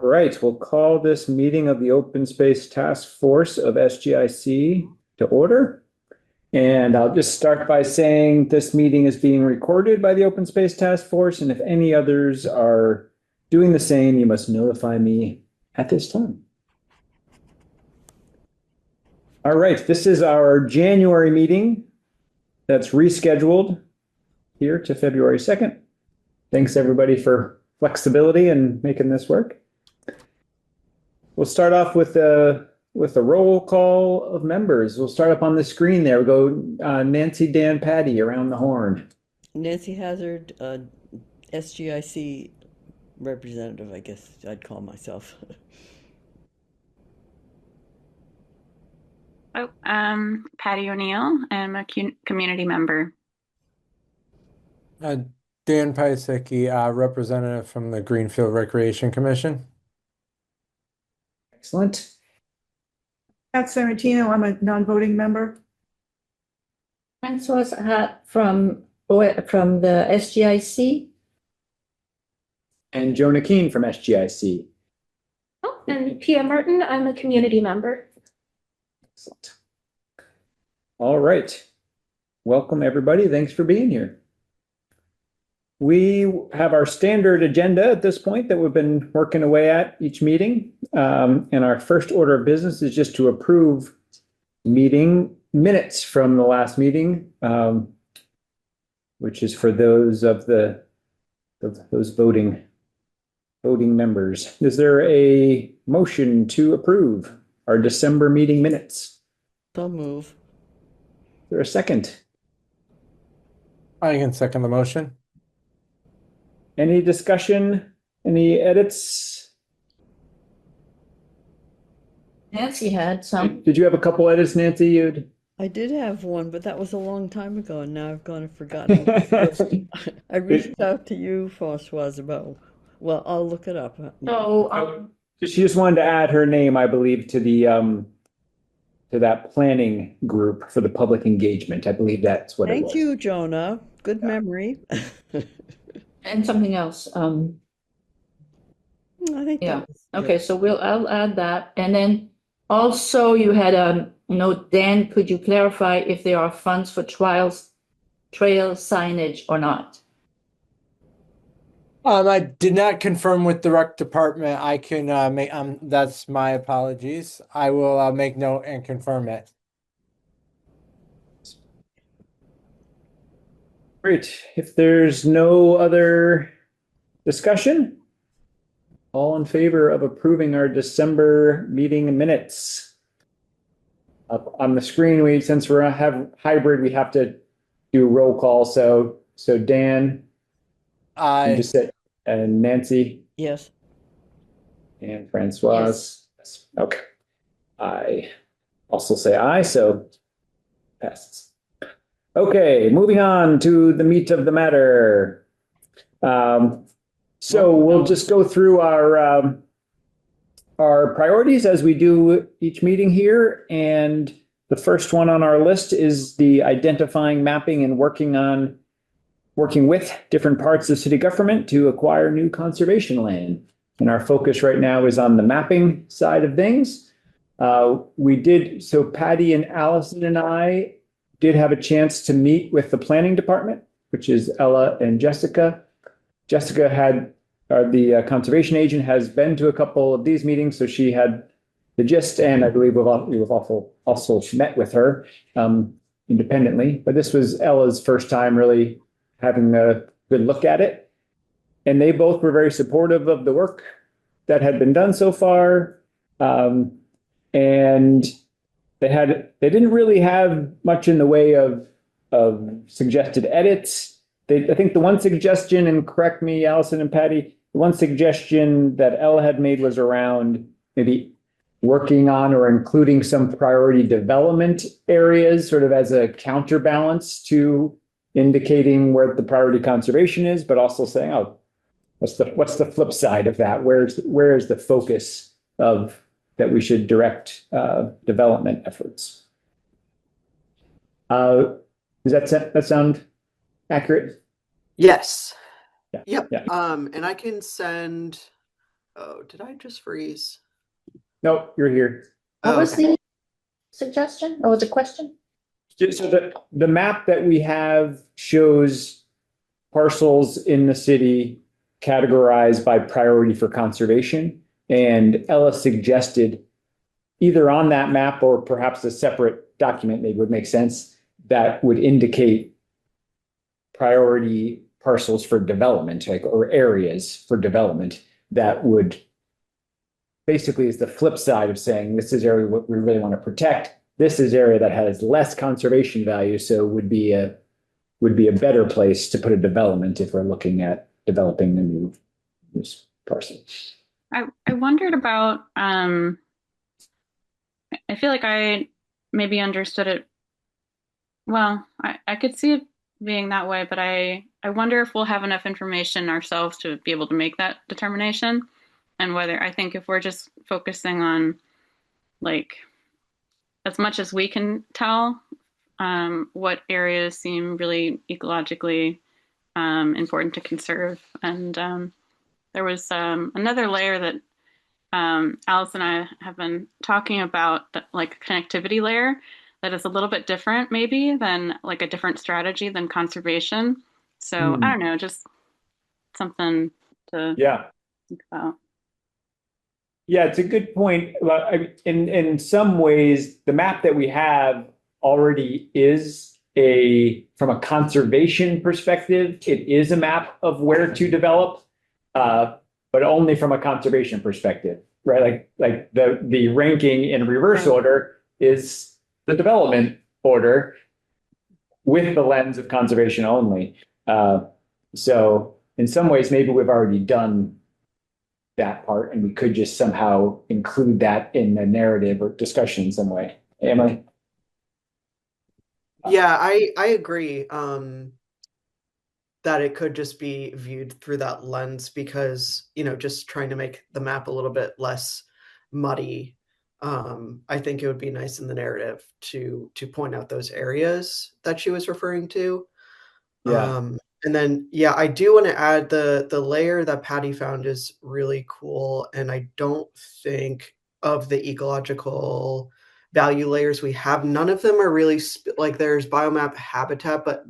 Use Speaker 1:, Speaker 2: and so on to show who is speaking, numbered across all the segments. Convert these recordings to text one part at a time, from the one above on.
Speaker 1: Right, we'll call this meeting of the Open Space Task Force of SGIC to order. And I'll just start by saying this meeting is being recorded by the Open Space Task Force, and if any others are doing the same, you must notify me at this time. All right, this is our January meeting that's rescheduled here to February 2nd. Thanks everybody for flexibility and making this work. We'll start off with a roll call of members. We'll start up on the screen there. We'll go Nancy, Dan, Patty around the horn.
Speaker 2: Nancy Hazard, SGIC representative, I guess I'd call myself.
Speaker 3: Patty O'Neill. I'm a community member.
Speaker 4: Dan Piasecki, representative from the Greenfield Recreation Commission.
Speaker 1: Excellent.
Speaker 5: Pat Sammartino, I'm a non-voting member.
Speaker 6: Francoise Hart from the SGIC.
Speaker 1: And Jonah Keene from SGIC.
Speaker 7: Oh, and Pia Martin, I'm a community member.
Speaker 1: Excellent. All right. Welcome, everybody. Thanks for being here. We have our standard agenda at this point that we've been working away at each meeting. And our first order of business is just to approve meeting minutes from the last meeting, which is for those of those voting members. Is there a motion to approve our December meeting minutes?
Speaker 2: So move.
Speaker 1: Is there a second?
Speaker 4: I can second the motion.
Speaker 1: Any discussion? Any edits?
Speaker 6: Nancy had some.
Speaker 1: Did you have a couple edits, Nancy?
Speaker 2: I did have one, but that was a long time ago, and now I've gone and forgotten. I reached out to you, Francoise, about, well, I'll look it up.
Speaker 6: So,
Speaker 1: She just wanted to add her name, I believe, to the to that planning group for the public engagement. I believe that's what it was.
Speaker 2: Thank you, Jonah. Good memory.
Speaker 6: and something else.
Speaker 2: I think
Speaker 6: Yeah.
Speaker 2: that was,
Speaker 6: Okay, so I'll add that. And then also you had a note, Dan, could you clarify if there are funds for trail signage or not?
Speaker 4: I did not confirm with the rec department. I can make that's my apologies. I will make note and confirm it.
Speaker 1: Great. If there's no other discussion, all in favor of approving our December meeting minutes? Up on the screen, since we have hybrid, we have to do roll call. So Dan, you just said, and Nancy
Speaker 2: yes.
Speaker 1: and Francoise. Yes. Okay. I also say aye, so passes. Okay, moving on to the meat of the matter. So we'll just go through our priorities as we do each meeting here. And the first one on our list is the identifying, mapping, and working with different parts of city government to acquire new conservation land. And our focus right now is on the mapping side of things. So Patty and Allison and I did have a chance to meet with the planning department, which is Ella and Jessica. Jessica the conservation agent, has been to a couple of these meetings, so she had the gist, and I believe we've also met with her independently. But this was Ella's first time really having a good look at it. And they both were very supportive of the work that had been done so far. And they didn't really have much in the way of suggested edits. I think the one suggestion, and correct me, Allison and Patty, the one suggestion that Ella had made was around maybe working on or including some priority development areas, sort of as a counterbalance to indicating where the priority conservation is, but also saying, oh, what's the flip side of that? Where is the focus of that we should direct development efforts? Does that sound accurate?
Speaker 8: Yes.
Speaker 1: Yeah.
Speaker 8: Yep.
Speaker 1: Yeah.
Speaker 8: And I can send Oh, did I just freeze?
Speaker 1: No, you're here.
Speaker 6: What
Speaker 8: Oh,
Speaker 6: was
Speaker 8: okay.
Speaker 6: the suggestion? Or was it a question?
Speaker 1: So the map that we have shows parcels in the city categorized by priority for conservation. And Ella suggested either on that map or perhaps a separate document maybe would make sense that would indicate priority parcels for development, like, or areas for development that would basically is the flip side of saying this is area what we really want to protect. This is area that has less conservation value, so would be a better place to put a development if we're looking at developing the new parcel.
Speaker 3: I wondered about, I feel like I maybe understood it. Well, I could see it being that way, but I wonder if we'll have enough information ourselves to be able to make that determination. And whether I think if we're just focusing on like as much as we can tell, what areas seem really ecologically important to conserve. And there was another layer that Alice and I have been talking about, like a connectivity layer that is a little bit different, maybe, than like a different strategy than conservation. So I don't know, just something to think about.
Speaker 1: Yeah, it's a good point. In some ways, the map that we have already is from a conservation perspective, it is a map of where to develop, but only from a conservation perspective, right? Like the ranking in reverse order is the development order with the lens of conservation only. So in some ways, maybe we've already done that part and we could just somehow include that in the narrative or discussion in some way. Emily?
Speaker 8: Yeah, I agree. That it could just be viewed through that lens because, just trying to make the map a little bit less muddy. I think it would be nice in the narrative to point out those areas that she was referring to.
Speaker 1: Yeah.
Speaker 8: And then, I do want to add the layer that Patty found is really cool. And I don't think of the ecological value layers we have. None of them are really like there's biomap habitat, but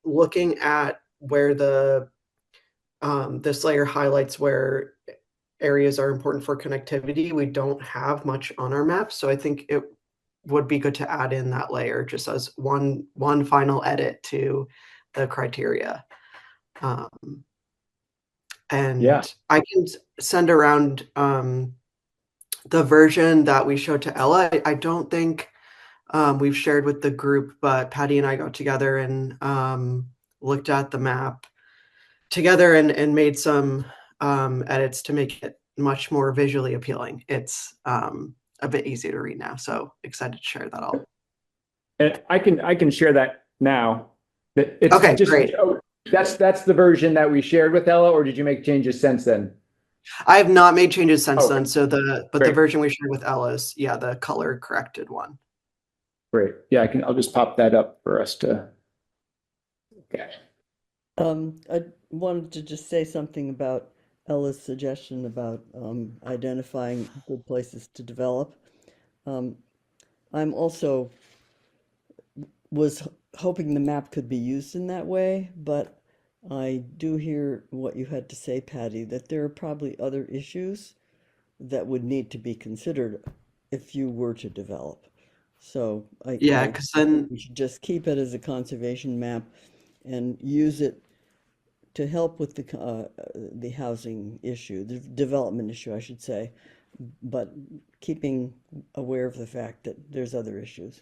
Speaker 8: looking at where this layer highlights where areas are important for connectivity, we don't have much on our map. So I think it would be good to add in that layer just as one final edit to the criteria. And I can send around the version that we showed to Ella. I don't think we've shared with the group, but Patty and I got together and looked at the map together and made some edits to make it much more visually appealing. It's a bit easier to read now, so excited to share that all.
Speaker 1: And I can share that now.
Speaker 8: Okay, great.
Speaker 1: That's the version that we shared with Ella, or did you make changes since then?
Speaker 8: I have not made changes since then. So
Speaker 1: Great.
Speaker 8: the version we shared with Ella is the color corrected one.
Speaker 1: Great. Yeah, I'll just pop that up for us to. Okay.
Speaker 2: I wanted to just say something about Ella's suggestion about identifying good places to develop. I'm also was hoping the map could be used in that way, but I do hear what you had to say, Patty, that there are probably other issues that would need to be considered if you were to develop. So
Speaker 8: because then
Speaker 2: we should just keep it as a conservation map and use it to help with the housing issue, the development issue, I should say, but keeping aware of the fact that there's other issues.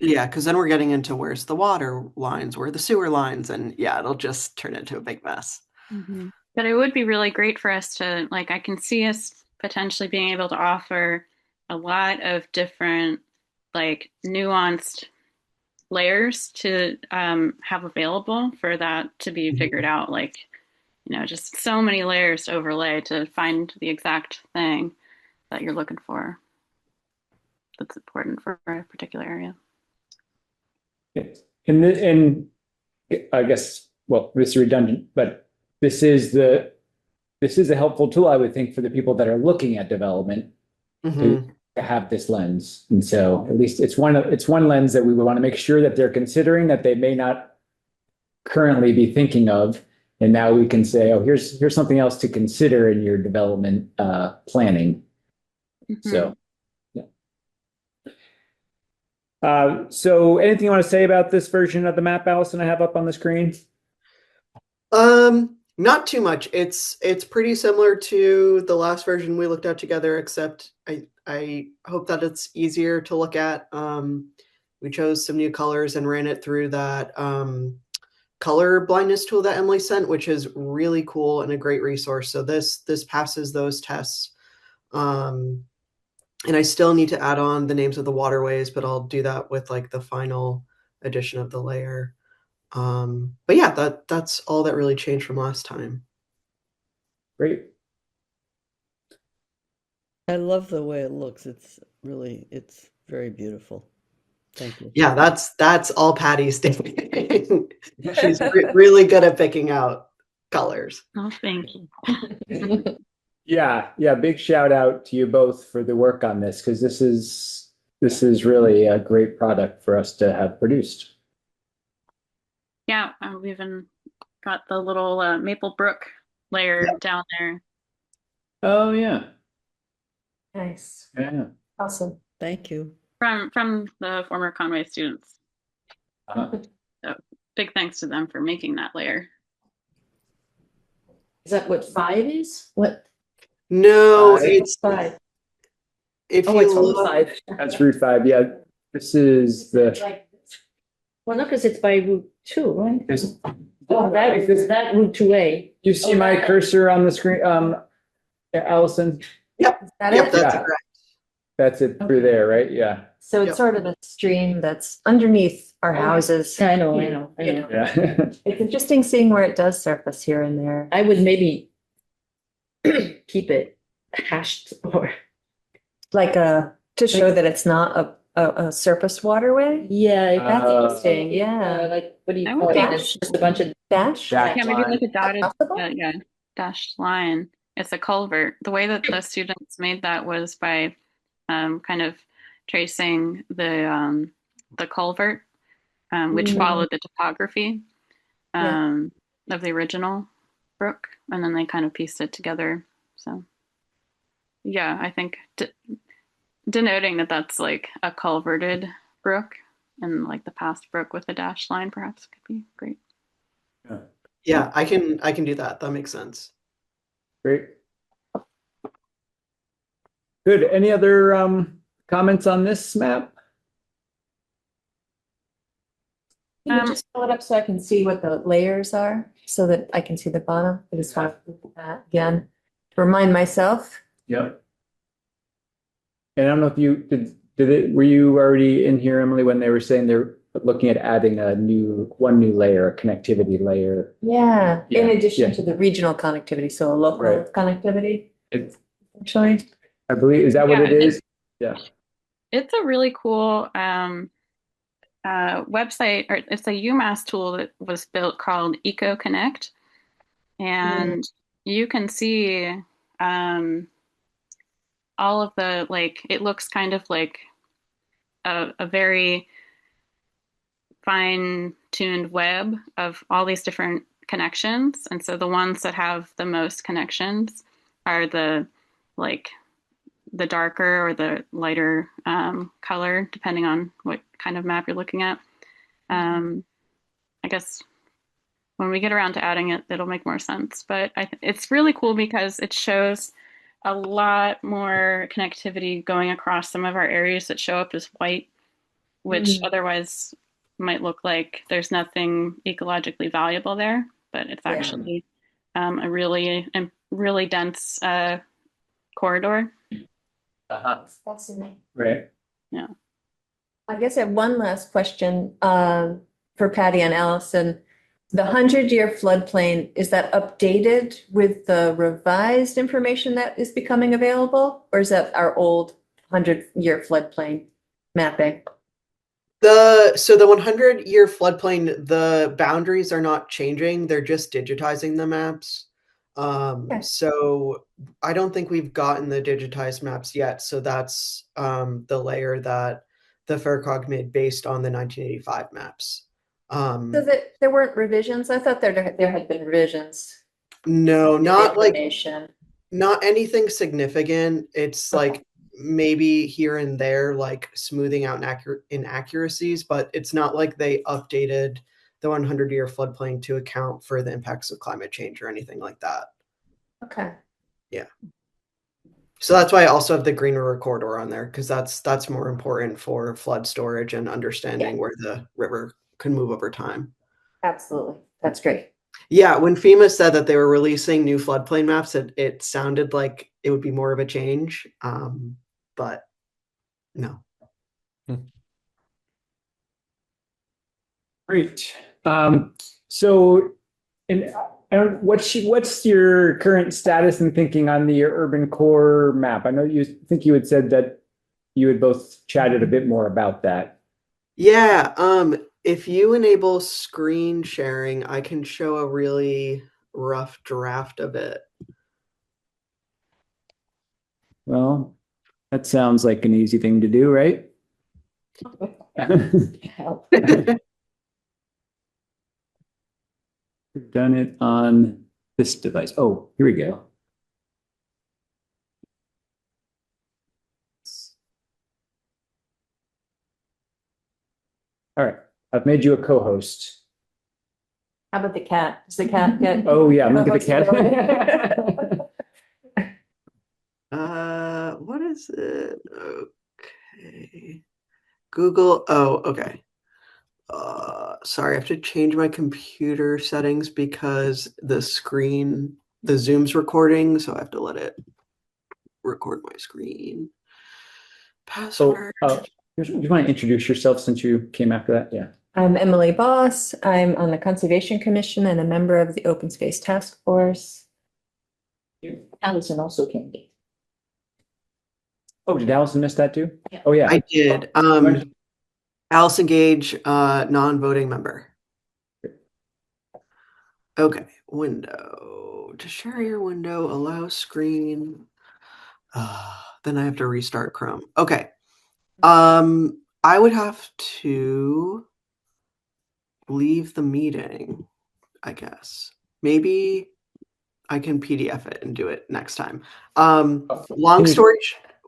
Speaker 8: Yeah, because then we're getting into where's the water lines, where are the sewer lines, and it'll just turn into a big mess.
Speaker 3: Mm-hmm. But it would be really great for us to, I can see us potentially being able to offer a lot of different, nuanced layers to have available for that to be figured out. Just so many layers to overlay to find the exact thing that you're looking for that's important for a particular area.
Speaker 1: And I guess, well, this is redundant, but this is this is a helpful tool, I would think, for the people that are looking at development
Speaker 8: Mhm.
Speaker 1: to have this lens. And so at least it's one lens that we would want to make sure that they're considering that they may not currently be thinking of. And now we can say, oh, here's something else to consider in your development planning. So, yeah. So anything you want to say about this version of the map, Allison, I have up on the screen?
Speaker 8: Not too much. It's pretty similar to the last version we looked at together, except I hope that it's easier to look at. We chose some new colors and ran it through that color blindness tool that Emily sent, which is really cool and a great resource. So this passes those tests. And I still need to add on the names of the waterways, but I'll do that with like the final edition of the layer. But yeah, that's all that really changed from last time.
Speaker 1: Great.
Speaker 2: I love the way it looks. It's very beautiful. Thank you.
Speaker 8: Yeah, that's all Patty's doing. She's really good at picking out colors.
Speaker 3: Oh, thank you.
Speaker 1: Yeah. Big shout out to you both for the work on this, because this is really a great product for us to have produced.
Speaker 3: Yeah, we even got the little Maple Brook layer down there.
Speaker 1: Oh yeah.
Speaker 6: Nice.
Speaker 1: Yeah.
Speaker 6: Awesome.
Speaker 2: Thank you.
Speaker 3: From the former Conway students.
Speaker 1: Uh-huh.
Speaker 3: So big thanks to them for making that layer.
Speaker 6: Is that what 5 is? What?
Speaker 8: No,
Speaker 6: It's
Speaker 8: it's
Speaker 6: 5.
Speaker 8: if
Speaker 6: Oh,
Speaker 8: you
Speaker 6: it's
Speaker 8: look,
Speaker 6: 5.
Speaker 1: That's Route 5. Yeah. This is the
Speaker 6: Well, no, because it's by Route 2, right?
Speaker 1: this,
Speaker 6: Oh, that Route 2A.
Speaker 1: you see my cursor on the screen, Allison?
Speaker 8: yep,
Speaker 9: That
Speaker 8: yep,
Speaker 9: it?
Speaker 8: that's
Speaker 1: Yeah.
Speaker 8: correct.
Speaker 1: That's it through there, right? Yeah.
Speaker 9: So it's
Speaker 8: Yep.
Speaker 9: sort of a stream that's underneath our houses.
Speaker 6: I know.
Speaker 1: Yeah.
Speaker 9: It's interesting seeing where it does surface here and there.
Speaker 6: I would maybe keep it hashed or,
Speaker 9: Like to show that it's not a surface waterway.
Speaker 6: yeah.
Speaker 9: That's interesting, yeah.
Speaker 6: Like, what do you
Speaker 3: I
Speaker 6: call
Speaker 3: would
Speaker 6: it?
Speaker 3: think-
Speaker 6: It's just a bunch of,
Speaker 9: Dash?
Speaker 1: Dash.
Speaker 3: Yeah, maybe like a dotted,
Speaker 9: Possible?
Speaker 3: dashed line. It's a culvert. The way that the students made that was by kind of tracing the culvert, which followed the topography of the original brook, and then they kind of pieced it together. So, yeah, I think denoting that that's like a culverted brook, and like the past brook with a dashed line, perhaps could be great.
Speaker 8: Yeah, I can do that. That makes sense.
Speaker 1: Great. Good. Any other comments on this map?
Speaker 9: Can you just fill it up so I can see what the layers are, so that I can see the bottom? I just want to look at that again, to remind myself.
Speaker 1: Yep. And I don't know if you were you already in here, Emily, when they were saying they're looking at adding one new layer, a connectivity layer.
Speaker 9: Yeah, in
Speaker 1: Yeah,
Speaker 9: addition
Speaker 1: yeah.
Speaker 9: to the regional connectivity, so a local
Speaker 1: Right.
Speaker 9: connectivity,
Speaker 1: It's,
Speaker 9: actually.
Speaker 1: I believe, is that what
Speaker 3: Yeah,
Speaker 1: it is? Yeah.
Speaker 3: It's a really cool website, or it's a UMass tool that was built called EcoConnect, and you can see all of the, like, it looks kind of like a very fine-tuned web of all these different connections, and so the ones that have the most connections are the darker or the lighter color, depending on what kind of map you're looking at. I guess when we get around to adding it, it'll make more sense. But it's really cool because it shows a lot more connectivity going across some of our areas that show up as white, which otherwise might look like there's nothing ecologically valuable there. But it's actually a really dense corridor.
Speaker 9: Fascinating.
Speaker 1: Right.
Speaker 3: Yeah.
Speaker 9: I guess I have one last question for Patty and Allison. The 100-year floodplain, is that updated with the revised information that is becoming available? Or is that our old 100-year floodplain mapping?
Speaker 8: The 100-year floodplain, the boundaries are not changing. They're just digitizing the maps.
Speaker 9: Okay.
Speaker 8: So I don't think we've gotten the digitized maps yet. So that's the layer that the FAIRCOG made based on the 1985 maps.
Speaker 9: So that there weren't revisions? I thought there had been revisions.
Speaker 8: No,
Speaker 9: to the
Speaker 8: not like
Speaker 9: information.
Speaker 8: not anything significant. It's
Speaker 9: Okay.
Speaker 8: like maybe here and there, like smoothing out inaccuracies, but it's not like they updated the 100-year floodplain to account for the impacts of climate change or anything like that.
Speaker 9: Okay.
Speaker 8: Yeah. So that's why I also have the Green River Corridor on there, because that's more important for flood storage and understanding where the river can move over time.
Speaker 9: Absolutely. That's great.
Speaker 8: Yeah, when FEMA said that they were releasing new floodplain maps, it sounded like it would be more of a change, but no.
Speaker 1: Great. So, and I don't, what's your current status and thinking on the urban core map? I know you think you had said that you had both chatted a bit more about that.
Speaker 8: Yeah, if you enable screen sharing, I can show a really rough draft of it.
Speaker 1: Well, that sounds like an easy thing to do, right? We've done it on this device. Oh, here we go. All right, I've made you a co-host.
Speaker 9: How about the cat? Does the cat get?
Speaker 1: Oh yeah, look at the cat.
Speaker 8: What is it? Okay. Google. Oh, okay. Sorry, I have to change my computer settings because the Zoom's recording, so I have to let it record my screen. Password.
Speaker 1: You want to introduce yourself since you came after that? Yeah.
Speaker 9: I'm Emily Boss. I'm on the Conservation Commission and a member of the Open Space Task Force.
Speaker 6: Allison also came.
Speaker 1: Oh, did Allison miss that too?
Speaker 6: Yeah.
Speaker 1: Oh yeah.
Speaker 8: I did. Allison Gage, non-voting member. Okay, window. To share your window, allow screen. Then I have to restart Chrome. Okay. I would have to leave the meeting, I guess. Maybe I can PDF it and do it next time. Long story.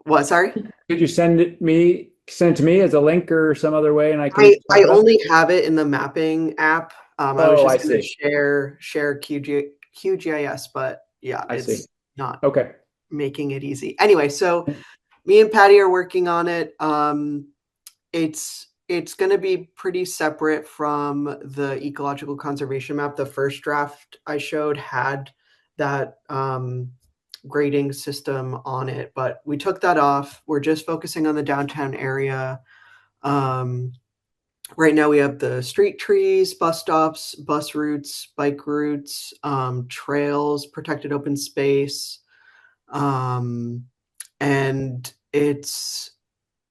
Speaker 8: What? Sorry.
Speaker 1: Could you send it to me as a link or some other way, and I can.
Speaker 8: I only have it in the mapping app. I was just going to share QGIS, but yeah, it's not
Speaker 1: okay.
Speaker 8: Making it easy. Anyway, so me and Patty are working on it. It's going to be pretty separate from the ecological conservation map. The first draft I showed had that grading system on it, but we took that off. We're just focusing on the downtown area. Right now we have the street trees, bus stops, bus routes, bike routes, trails, protected open space. And it's,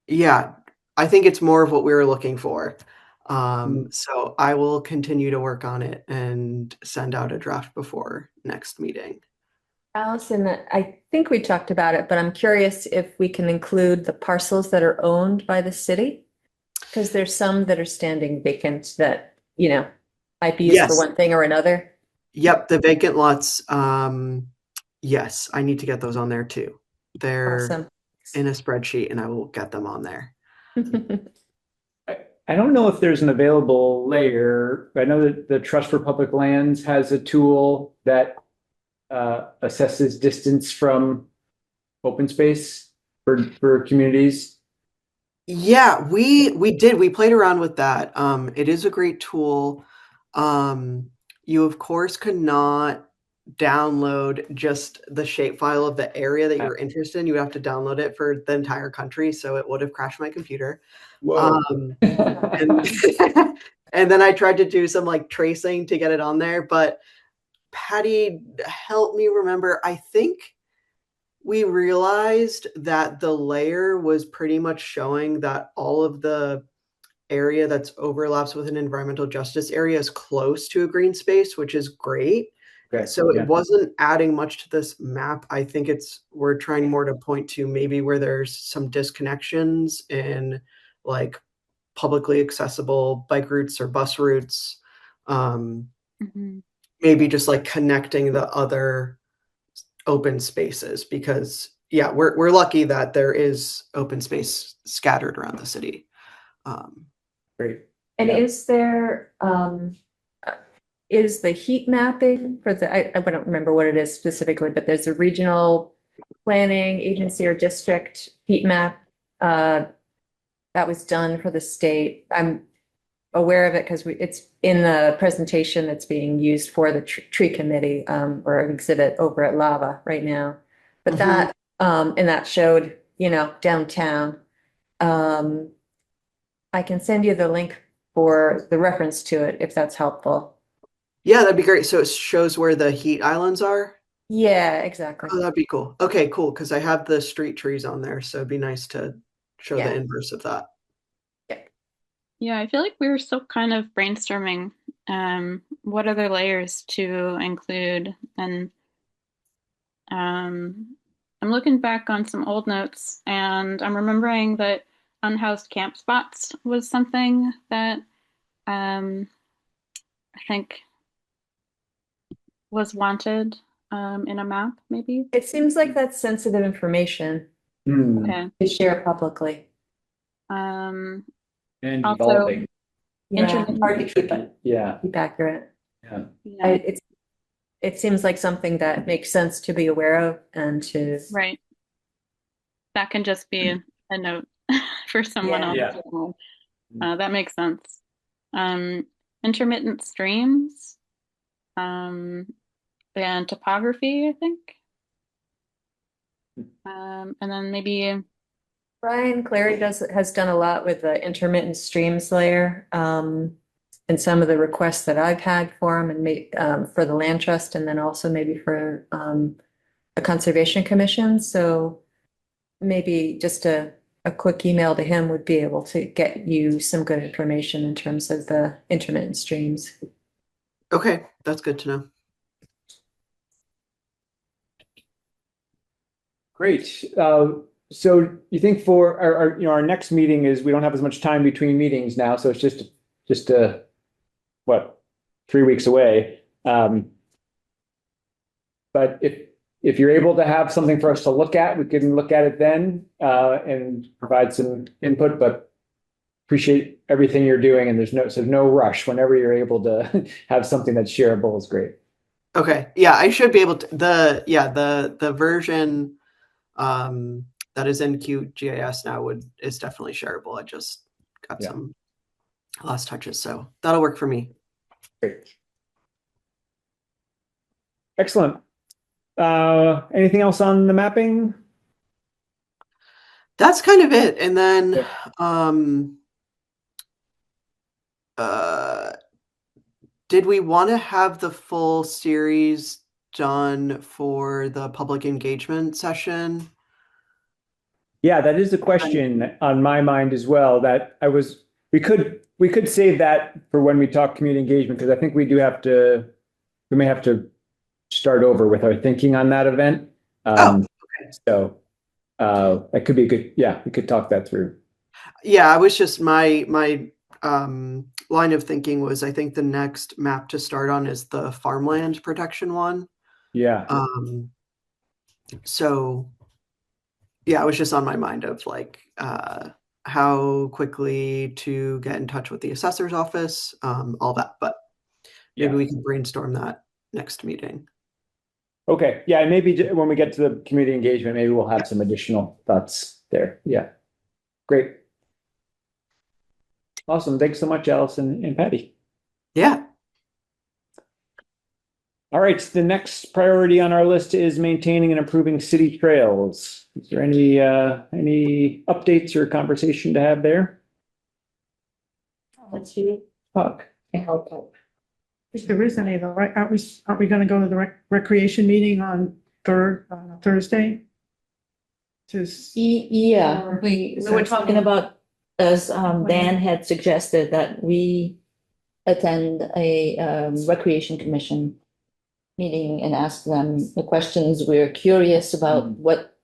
Speaker 8: yeah, I think it's more of what we were looking for. So I will continue to work on it and send out a draft before next meeting.
Speaker 9: Allison, I think we talked about it, but I'm curious if we can include the parcels that are owned by the city, because there's some that are standing vacant that, might be used for one thing or another.
Speaker 8: Yep, the vacant lots. Yes, I need to get those on there too. They're
Speaker 9: Awesome.
Speaker 8: in a spreadsheet and I will get them on there.
Speaker 1: I don't know if there's an available layer. I know that the Trust for Public Lands has a tool that assesses distance from open space for communities.
Speaker 8: Yeah, we did. We played around with that. It is a great tool. You of course could not download just the shapefile of the area that you're interested in. You would have to download it for the entire country, so it would have crashed my computer. And then I tried to do some like tracing to get it on there, but Patty, help me remember. I think we realized that the layer was pretty much showing that all of the area that's overlaps with an environmental justice area is close to a green space, which is great.
Speaker 1: Okay,
Speaker 8: So
Speaker 1: yeah.
Speaker 8: it wasn't adding much to this map. I think we're trying more to point to maybe where there's some disconnections in like publicly accessible bike routes or bus routes.
Speaker 3: Mhm.
Speaker 8: Maybe just like connecting the other open spaces, because yeah, we're lucky that there is open space scattered around the city.
Speaker 1: Great.
Speaker 9: And
Speaker 1: Yeah.
Speaker 9: is the heat mapping for I don't remember what it is specifically, but there's a regional planning agency or district heat map that was done for the state. I'm aware of it because it's in the presentation that's being used for the tree committee or an exhibit over at Lava right now. But that and that showed, downtown. I can send you the link for the reference to it if that's helpful.
Speaker 8: Yeah, that'd be great. So it shows where the heat islands are.
Speaker 9: Yeah, exactly.
Speaker 8: Oh, that'd be cool. Okay, cool. Because I have the street trees on there, so it'd be nice to show
Speaker 9: Yeah.
Speaker 8: the inverse of that.
Speaker 3: Yeah, I feel like we were still kind of brainstorming what other layers to include, and I'm looking back on some old notes, and I'm remembering that unhoused camp spots was something that I think was wanted in a map, maybe.
Speaker 9: It seems like that's sensitive information
Speaker 1: Hmm.
Speaker 3: Okay.
Speaker 9: to share publicly.
Speaker 3: Um,
Speaker 1: And
Speaker 3: Also-
Speaker 1: evolving.
Speaker 9: Yeah,
Speaker 3: Internet-
Speaker 9: hard to keep it,
Speaker 1: Yeah.
Speaker 9: keep accurate.
Speaker 1: Yeah.
Speaker 3: yeah,
Speaker 9: It seems like something that makes sense to be aware of and to.
Speaker 3: right. That can just be a note for someone else.
Speaker 1: Yeah.
Speaker 3: to add. That makes sense. Intermittent streams, and topography, I think. And then maybe
Speaker 9: Brian Clary has done a lot with the intermittent streams layer. And some of the requests that I've had for him and for the land trust, and then also maybe for the conservation commission. So maybe just a quick email to him would be able to get you some good information in terms of the intermittent streams.
Speaker 8: Okay, that's good to know.
Speaker 1: Great. So you think for our next meeting is, we don't have as much time between meetings now, so it's just 3 weeks away. But if you're able to have something for us to look at, we can look at it then and provide some input, but appreciate everything you're doing, and there's no rush. Whenever you're able to have something that's shareable is great.
Speaker 8: Okay, yeah, I should be able to. The version that is in QGIS now is definitely shareable. I just got some last touches, so that'll work for me.
Speaker 1: Great. Excellent. Anything else on the mapping?
Speaker 8: That's kind of it. And then did we want to have the full series done for the public engagement session?
Speaker 1: Yeah, that is a question on my mind as well, that we could save that for when we talk community engagement, because I think we may have to start over with our thinking on that event.
Speaker 8: Okay.
Speaker 1: So that could be we could talk that through.
Speaker 8: Yeah, I was just my line of thinking was, I think the next map to start on is the farmland protection one.
Speaker 1: Yeah.
Speaker 8: So yeah, it was just on my mind of like how quickly to get in touch with the assessor's office, all that, but maybe we can brainstorm that next meeting.
Speaker 1: Okay. Yeah. And maybe when we get to the community engagement, maybe we'll have some additional thoughts there. Yeah. Great. Awesome. Thanks so much, Allison and Patty.
Speaker 8: Yeah.
Speaker 1: All right. The next priority on our list is maintaining and improving city trails. Is there any updates or conversation to have there?
Speaker 6: Let's see.
Speaker 1: Puck.
Speaker 5: If there is any though, right? Aren't we going to go to the recreation meeting on Thursday?
Speaker 6: Yeah, we were talking about, as Dan had suggested, that we attend a recreation commission meeting and ask them the questions. We're curious about what,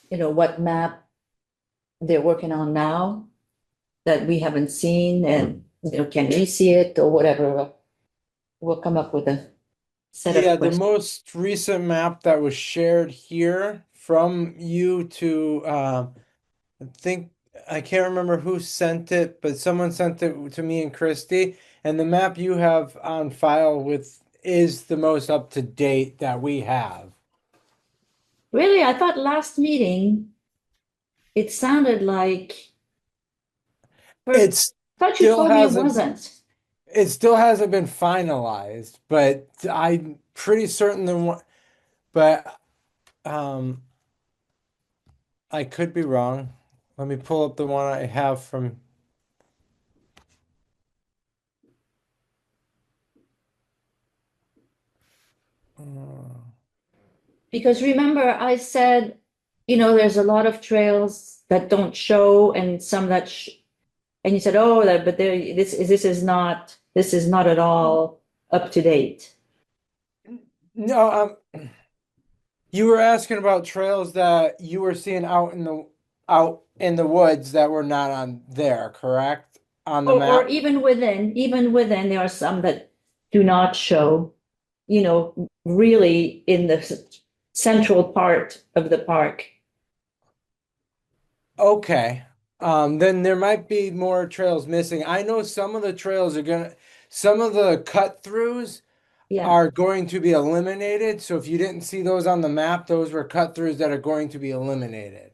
Speaker 6: what map they're working on now that we haven't seen, and, can we see it or whatever. We'll come up with a set of
Speaker 4: Yeah, the
Speaker 6: questions.
Speaker 4: most recent map that was shared here from you to, I think, I can't remember who sent it, but someone sent it to me and Christy. And the map you have on file with is the most up to date that we have.
Speaker 6: Really, I thought last meeting, it sounded like.
Speaker 4: It's
Speaker 6: I thought you
Speaker 4: still
Speaker 6: told me it
Speaker 4: hasn't-
Speaker 6: wasn't.
Speaker 4: It still hasn't been finalized, but I'm pretty certain the one, but I could be wrong. Let me pull up the one I have from.
Speaker 6: Because remember, I said, there's a lot of trails that don't show and some that, and you said, oh, but this is not at all up to date.
Speaker 4: No, you were asking about trails that you were seeing out in the woods that were not on there, correct? On the map.
Speaker 6: Or even within, there are some that do not show, really in the central part of the park.
Speaker 4: Okay. Then there might be more trails missing. I know some of the trails some of the cut throughs
Speaker 6: Yeah,
Speaker 4: are going to be eliminated. So if you didn't see those on the map, those were cut throughs that are going to be eliminated.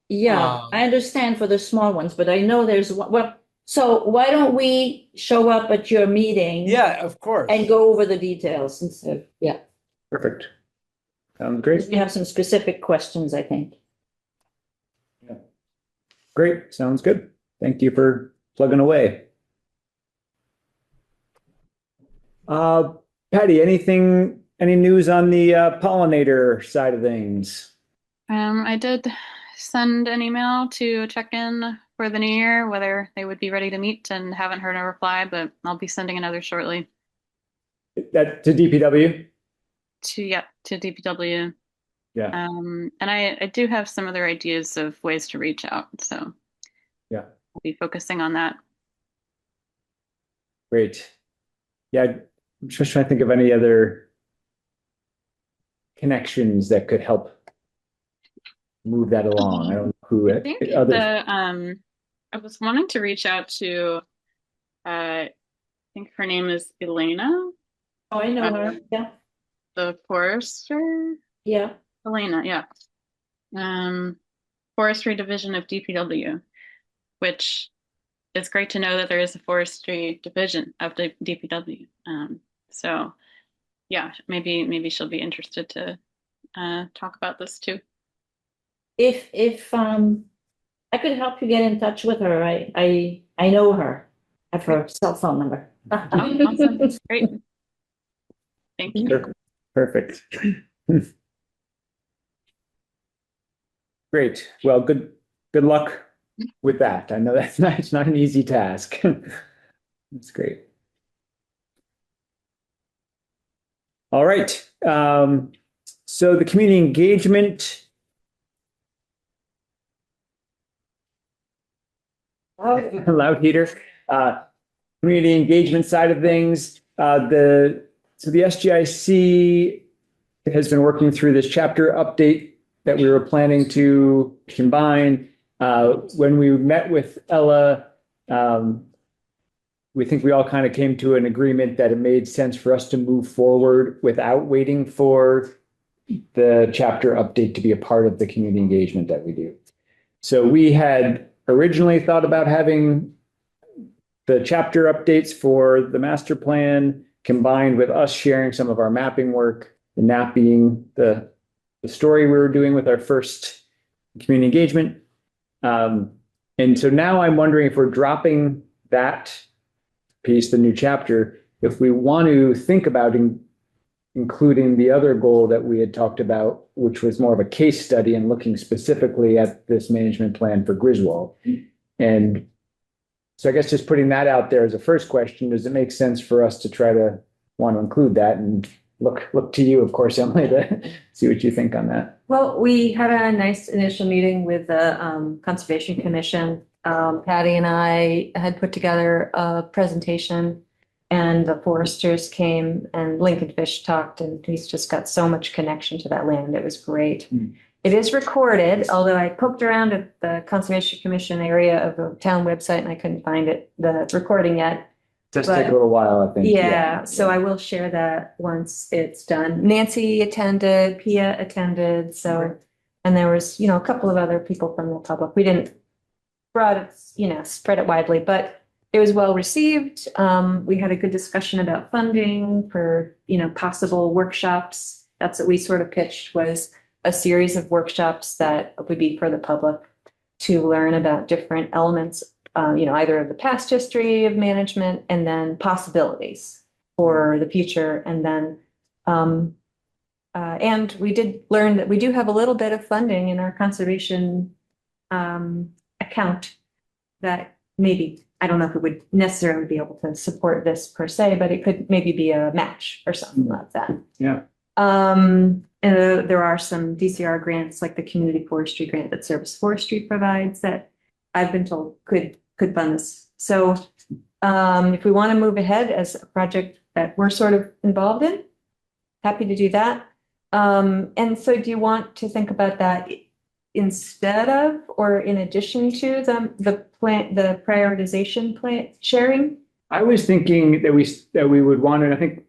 Speaker 6: yeah, I understand for the small ones, but I know there's one. Well, so why don't we show up at your meeting?
Speaker 4: Yeah, of course.
Speaker 6: And go over the details instead. Yeah,
Speaker 1: Perfect. Sounds great.
Speaker 6: we have some specific questions, I think.
Speaker 1: Great. Sounds good. Thank you for plugging away. Patty, any news on the pollinator side of things?
Speaker 3: I did send an email to check in for the new year, whether they would be ready to meet, and haven't heard a reply, but I'll be sending another shortly.
Speaker 1: That to DPW?
Speaker 3: To DPW.
Speaker 1: Yeah.
Speaker 3: And I do have some other ideas of ways to reach out, so
Speaker 1: yeah,
Speaker 3: I'll be focusing on that.
Speaker 1: Great. Yeah, I'm just trying to think of any other connections that could help move that along. I don't know who
Speaker 3: I think I was wanting to reach out to I think her name is Elena.
Speaker 6: Oh, I know her. Yeah.
Speaker 3: The forester.
Speaker 6: Yeah.
Speaker 3: Elena, yeah. Forestry Division of DPW, which is great to know that there is a forestry division of the DPW. So yeah, maybe she'll be interested to talk about this too.
Speaker 6: If I could help you get in touch with her, I know her. I have her cell phone number.
Speaker 3: Awesome. Great. Thank you.
Speaker 1: Perfect. Great. Well, good luck with that. I know it's not an easy task. That's great. All right. So the community engagement. Loud heater. Community engagement side of things. The SGIC has been working through this chapter update that we were planning to combine. When we met with Ella, we think we all kind of came to an agreement that it made sense for us to move forward without waiting for the chapter update to be a part of the community engagement that we do. So we had originally thought about having the chapter updates for the master plan combined with us sharing some of our mapping work, the NAP being the story we were doing with our first community engagement. And so now I'm wondering if we're dropping that piece, the new chapter, if we want to think about including the other goal that we had talked about, which was more of a case study and looking specifically at this management plan for Griswold. And so I guess just putting that out there as a first question, does it make sense for us to try to want to include that, and look to you, of course, Emily, to see what you think on that.
Speaker 9: Well, we had a nice initial meeting with the Conservation Commission. Patty and I had put together a presentation, and the foresters came, and Lincoln Fish talked, and he's just got so much connection to that land. It was great. It is recorded, although I poked around at the Conservation Commission area of the town website and I couldn't find the recording yet.
Speaker 1: Does
Speaker 9: But-
Speaker 1: take a little while, I think.
Speaker 9: Yeah, so I will share that once it's done. Nancy attended, Pia attended, so, and there was, a couple of other people from the public. We didn't spread it widely, but it was well received. We had a good discussion about funding for, possible workshops. That's what we sort of pitched, was a series of workshops that would be for the public to learn about different elements, either of the past history of management and then possibilities for the future. And then, and we did learn that we do have a little bit of funding in our conservation account that maybe, I don't know if it would necessarily be able to support this per se, but it could maybe be a match or something like that.
Speaker 1: Yeah.
Speaker 9: And there are some DCR grants, like the community forestry grant that Service Forestry provides, that I've been told could fund this. So if we want to move ahead as a project that we're sort of involved in, happy to do that. And so do you want to think about that instead of or in addition to the prioritization plan sharing?
Speaker 1: I was thinking that we would want, and I think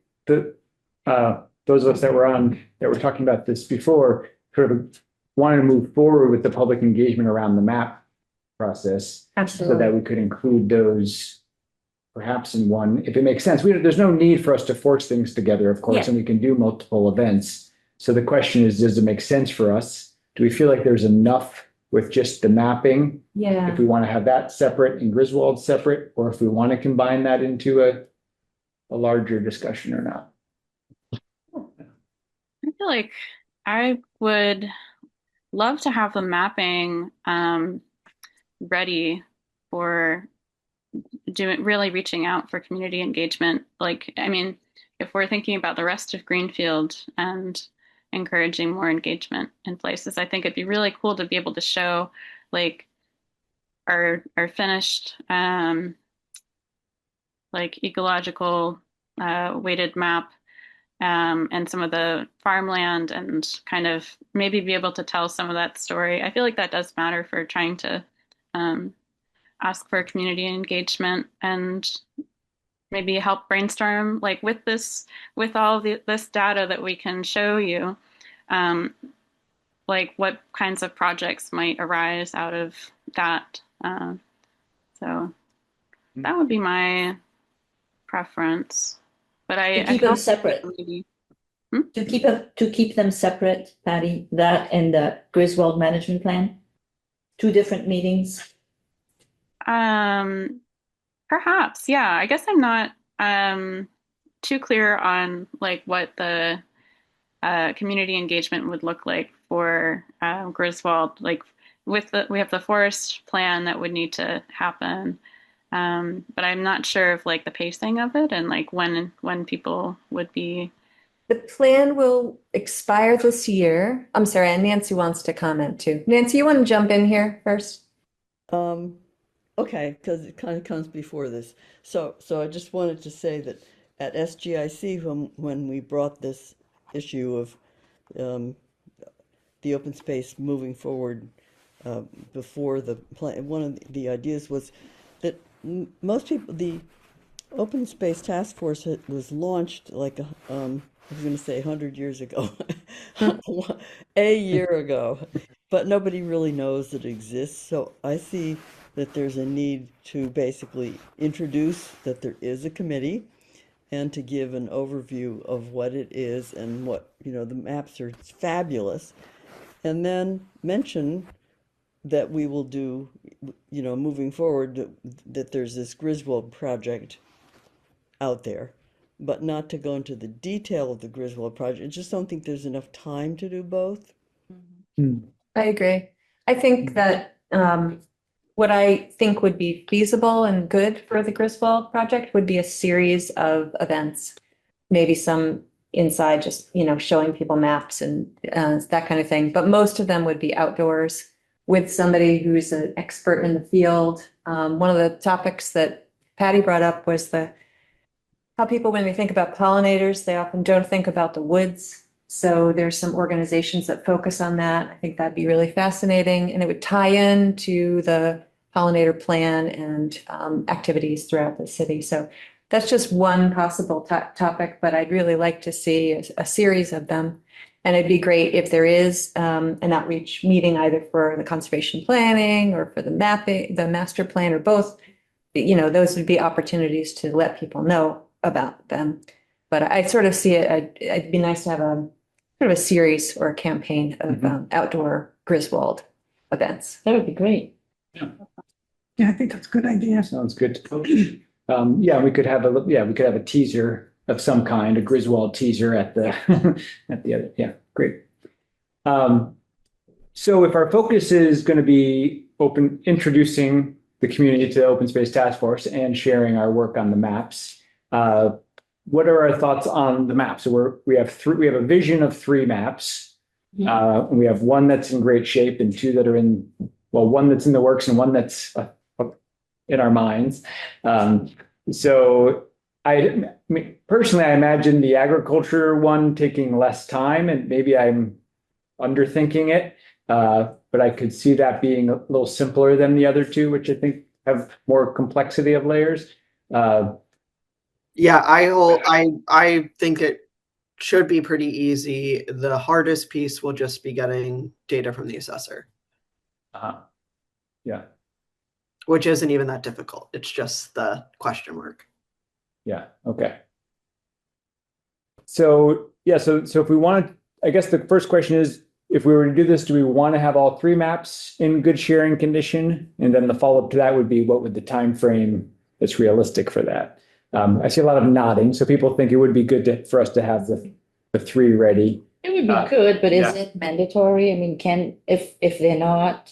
Speaker 1: those of us that were talking about this before sort of wanted to move forward with the public engagement around the map process.
Speaker 9: Absolutely.
Speaker 1: So that we could include those perhaps in one, if it makes sense. There's no need for us to force things together, of course,
Speaker 9: Yeah.
Speaker 1: and we can do multiple events. So the question is, does it make sense for us? Do we feel like there's enough with just the mapping?
Speaker 9: Yeah.
Speaker 1: If we want to have that separate and Griswold separate, or if we want to combine that into a larger discussion or not?
Speaker 3: I feel like I would love to have the mapping ready for really reaching out for community engagement. Like, I mean, if we're thinking about the rest of Greenfield and encouraging more engagement in places, I think it'd be really cool to be able to show like our finished like ecological weighted map and some of the farmland, and kind of maybe be able to tell some of that story. I feel like that does matter for trying to ask for community engagement and maybe help brainstorm, like with all this data that we can show you, like what kinds of projects might arise out of that. So that would be my preference. But
Speaker 6: To keep them separate.
Speaker 3: maybe.
Speaker 6: To keep them separate, Patty, that and the Griswold management plan, 2 different meetings.
Speaker 3: Perhaps, yeah. I guess I'm not too clear on like what the community engagement would look like for Griswold. Like we have the forest plan that would need to happen, but I'm not sure of like the pacing of it and like when people would be.
Speaker 9: The plan will expire this year. I'm sorry, and Nancy wants to comment too. Nancy, you want to jump in here first?
Speaker 2: Okay, because it kind of comes before this. So I just wanted to say that at SGIC, when we brought this issue of the open space moving forward before the plan, one of the ideas was that most people, the Open Space Task Force was launched like I was going to say 100 years ago, a year ago, but nobody really knows that it exists. So I see that there's a need to basically introduce that there is a committee and to give an overview of what it is and what, the maps are fabulous. And then mention that we will do, moving forward, that there's this Griswold project out there, but not to go into the detail of the Griswold project. I just don't think there's enough time to do both.
Speaker 9: I agree. I think that what I think would be feasible and good for the Griswold project would be a series of events maybe some inside, just, showing people maps and that kind of thing. But most of them would be outdoors with somebody who's an expert in the field. One of the topics that Patty brought up was how people, when they think about pollinators, they often don't think about the woods. So there's some organizations that focus on that. I think that'd be really fascinating, and it would tie in to the pollinator plan and activities throughout the city. So that's just one possible topic, but I'd really like to see a series of them. And it'd be great if there is an outreach meeting either for the conservation planning or for the mapping, the master plan, or both. Those would be opportunities to let people know about them. But I sort of see it, it'd be nice to have a sort of a series or a campaign of outdoor Griswold events.
Speaker 6: That would be great.
Speaker 5: Yeah, I think that's a good idea.
Speaker 1: Sounds good. Yeah, we could have a teaser of some kind, a Griswold teaser at the at the other. Yeah, great. So if our focus is going to be introducing the community to the Open Space Task Force and sharing our work on the maps, what are our thoughts on the maps? So we have a vision of 3 maps. We have one that's in great shape and 2 that are one that's in the works and one that's in our minds. So personally, I imagine the agriculture one taking less time, and maybe I'm underthinking it. But I could see that being a little simpler than the other 2, which I think have more complexity of layers.
Speaker 8: Yeah, I think it should be pretty easy. The hardest piece will just be getting data from the assessor.
Speaker 1: Yeah.
Speaker 8: Which isn't even that difficult. It's just the question mark.
Speaker 1: Yeah. Okay. So if we want to, I guess the first question is, if we were to do this, do we want to have all 3 maps in good sharing condition? And then the follow-up to that would be, what would the time frame that's realistic for that? I see a lot of nodding, so people think it would be good for us to have the 3 ready.
Speaker 6: It would be good, but is it mandatory? I mean, if they're not,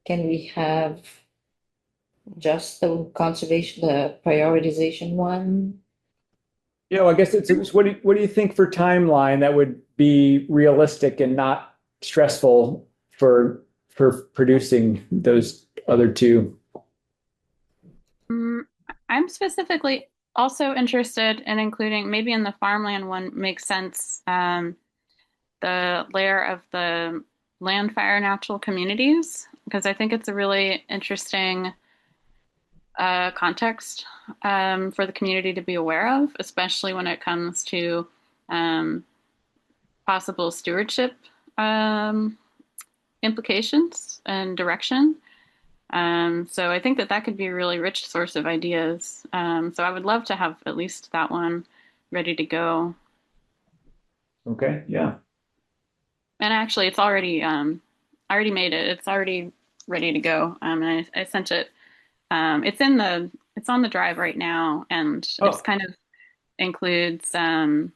Speaker 6: can we have just the conservation, the prioritization one?
Speaker 1: I guess it's what do you think for timeline that would be realistic and not stressful for producing those other 2?
Speaker 3: I'm specifically also interested in including, maybe in the farmland one makes sense, the layer of the land fire natural communities, because I think it's a really interesting context for the community to be aware of, especially when it comes to possible stewardship implications and direction. So I think that could be a really rich source of ideas. So I would love to have at least that one ready to go.
Speaker 1: Okay, yeah.
Speaker 3: And actually, it's already I already made it. It's already ready to go. And I sent it. It's on the drive right now, and it's kind of includes some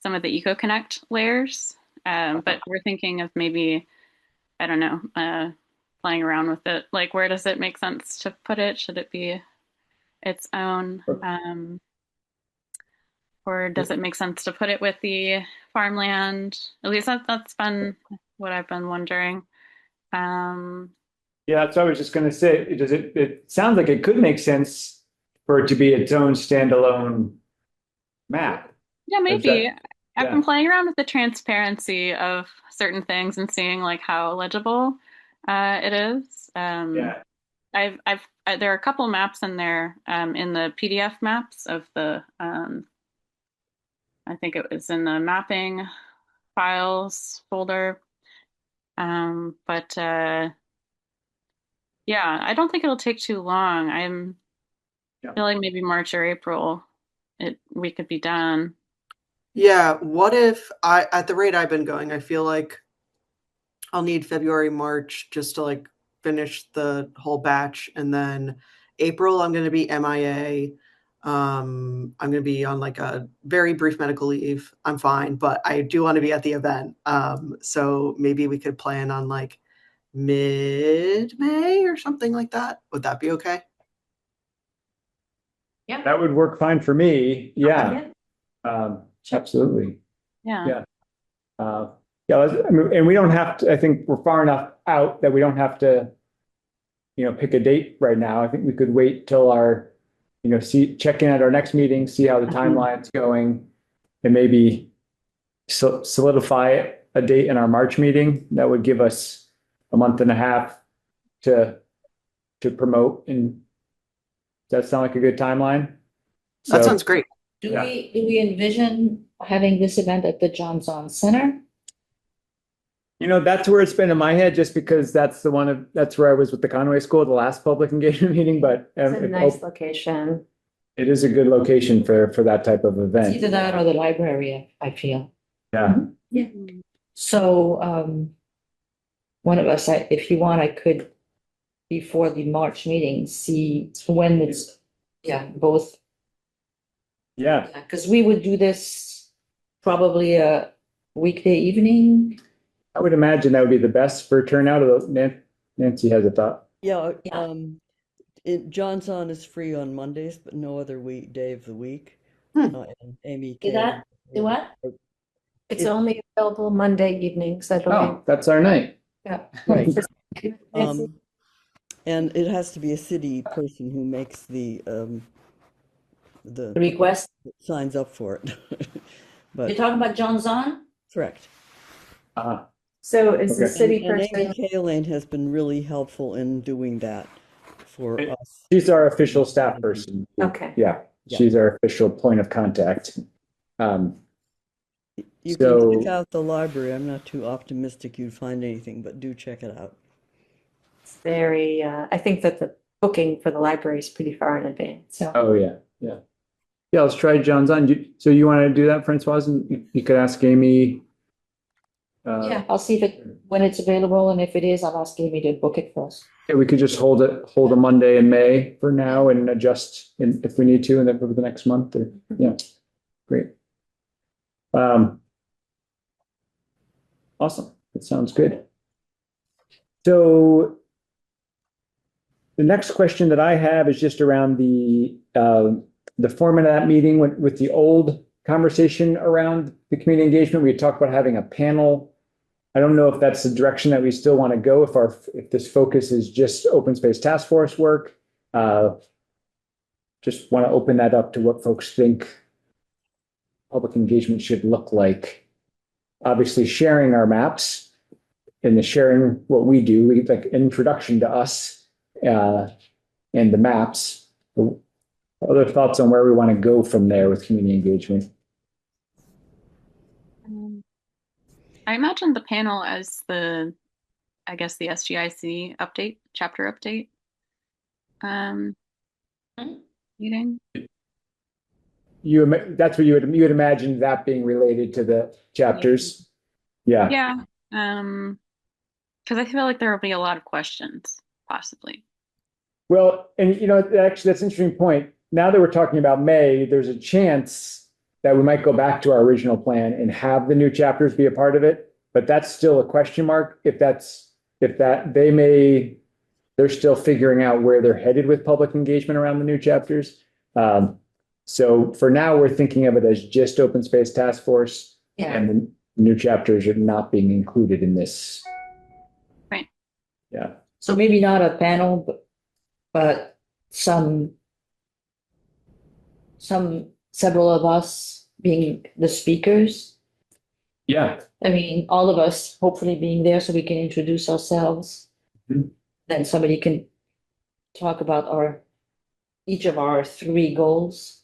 Speaker 3: of the EcoConnect layers. But we're thinking of maybe, I don't know, playing around with it. Like, where does it make sense to put it? Should it be its own? Or does it make sense to put it with the farmland? At least that's been what I've been wondering.
Speaker 1: Yeah, that's what I was just going to say. It sounds like it could make sense for it to be its own standalone map.
Speaker 3: Yeah, maybe. I've been playing around with the transparency of certain things and seeing like how legible it is. There are a couple maps in there in the PDF maps of the I think it was in the mapping files folder. But I don't think it'll take too long. I feel like maybe March or April we could be done.
Speaker 8: Yeah, what if at the rate I've been going, I feel like I'll need February, March just to like finish the whole batch, and then April I'm going to be MIA. I'm going to be on like a very brief medical leave. I'm fine, but I do want to be at the event. So maybe we could plan on like mid-May or something like that. Would that be okay?
Speaker 6: Yeah.
Speaker 1: That would work fine for me. Yeah.
Speaker 6: Yeah.
Speaker 1: Absolutely.
Speaker 3: Yeah.
Speaker 1: Yeah. Yeah, I mean, and we don't have to, I think we're far enough out that we don't have to, pick a date right now. I think we could wait till our, check in at our next meeting, see how the timeline's going, and maybe solidify a date in our March meeting. That would give us a month and a half to promote. And does that sound like a good timeline?
Speaker 8: That
Speaker 1: So,
Speaker 8: sounds great.
Speaker 6: Do
Speaker 1: Yeah.
Speaker 6: we envision having this event at the Johnson Center?
Speaker 1: that's where it's been in my head, just because that's where I was with the Conway School, the last public engagement meeting, but
Speaker 9: It's a nice location.
Speaker 1: it is a good location for that type of
Speaker 6: It's
Speaker 1: event.
Speaker 6: either that or the library, I feel.
Speaker 1: Yeah.
Speaker 6: So, one of us, if you want, I could, before the March meeting, see when it's, both.
Speaker 1: Yeah.
Speaker 6: Because we would do this probably a weekday evening.
Speaker 1: I would imagine that would be the best for turnout. Nancy has a thought.
Speaker 2: Yeah,
Speaker 6: Yeah.
Speaker 2: Johnson is free on Mondays, but no other weekday of the week.
Speaker 8: Hmm.
Speaker 2: And Amy
Speaker 6: Do that? Do what?
Speaker 9: It's only available Monday evenings, I believe.
Speaker 1: Oh, that's our night.
Speaker 9: Yeah.
Speaker 2: Right.
Speaker 9: Nancy?
Speaker 2: And it has to be a city person who makes the
Speaker 6: Request?
Speaker 2: signs up for it.
Speaker 6: You're
Speaker 2: But
Speaker 6: talking about Johnson?
Speaker 2: correct.
Speaker 1: Uh,
Speaker 9: So is the
Speaker 1: Okay.
Speaker 9: city
Speaker 2: And Amy
Speaker 9: person,
Speaker 2: Kaling has been really helpful in doing that for
Speaker 1: Hey.
Speaker 2: us.
Speaker 1: she's our official staff person.
Speaker 9: okay.
Speaker 1: Yeah,
Speaker 2: Yeah.
Speaker 1: she's our official point of contact.
Speaker 2: You
Speaker 1: So-
Speaker 2: can check out the library. I'm not too optimistic you'd find anything, but do check it out.
Speaker 9: It's very, I think that the booking for the library is pretty far in advance, so.
Speaker 1: Oh, yeah. Yeah, let's try John's on. So you want to do that, Francoise? And you could ask Amy.
Speaker 6: Yeah, I'll see when it's available, and if it is, I'll ask Amy to book it for us.
Speaker 1: Yeah, we could just hold a Monday in May for now and adjust if we need to, and then over the next month or, yeah, great. Awesome. That sounds good. So the next question that I have is just around the format of that meeting with the old conversation around the community engagement. We had talked about having a panel. I don't know if that's the direction that we still want to go, if this focus is just open space task force work. Just want to open that up to what folks think public engagement should look like. Obviously, sharing our maps and the sharing what we do, like introduction to us and the maps. Other thoughts on where we want to go from there with community engagement?
Speaker 3: I imagine the panel as the SGIC update, chapter update. Meeting.
Speaker 1: That's what you would imagine that being related to the chapters. Yeah.
Speaker 3: Yeah. Because I feel like there will be a lot of questions, possibly.
Speaker 1: Well, and actually, that's an interesting point. Now that we're talking about May, there's a chance that we might go back to our original plan and have the new chapters be a part of it. But that's still a question mark. They're still figuring out where they're headed with public engagement around the new chapters. So for now, we're thinking of it as just open space task force, and the new chapters are not being included in this.
Speaker 3: Right.
Speaker 1: Yeah.
Speaker 6: So maybe not a panel, but several of us being the speakers.
Speaker 1: Yeah.
Speaker 6: I mean, all of us hopefully being there so we can introduce ourselves.
Speaker 1: Mhm.
Speaker 6: Then somebody can talk about each of our 3 goals.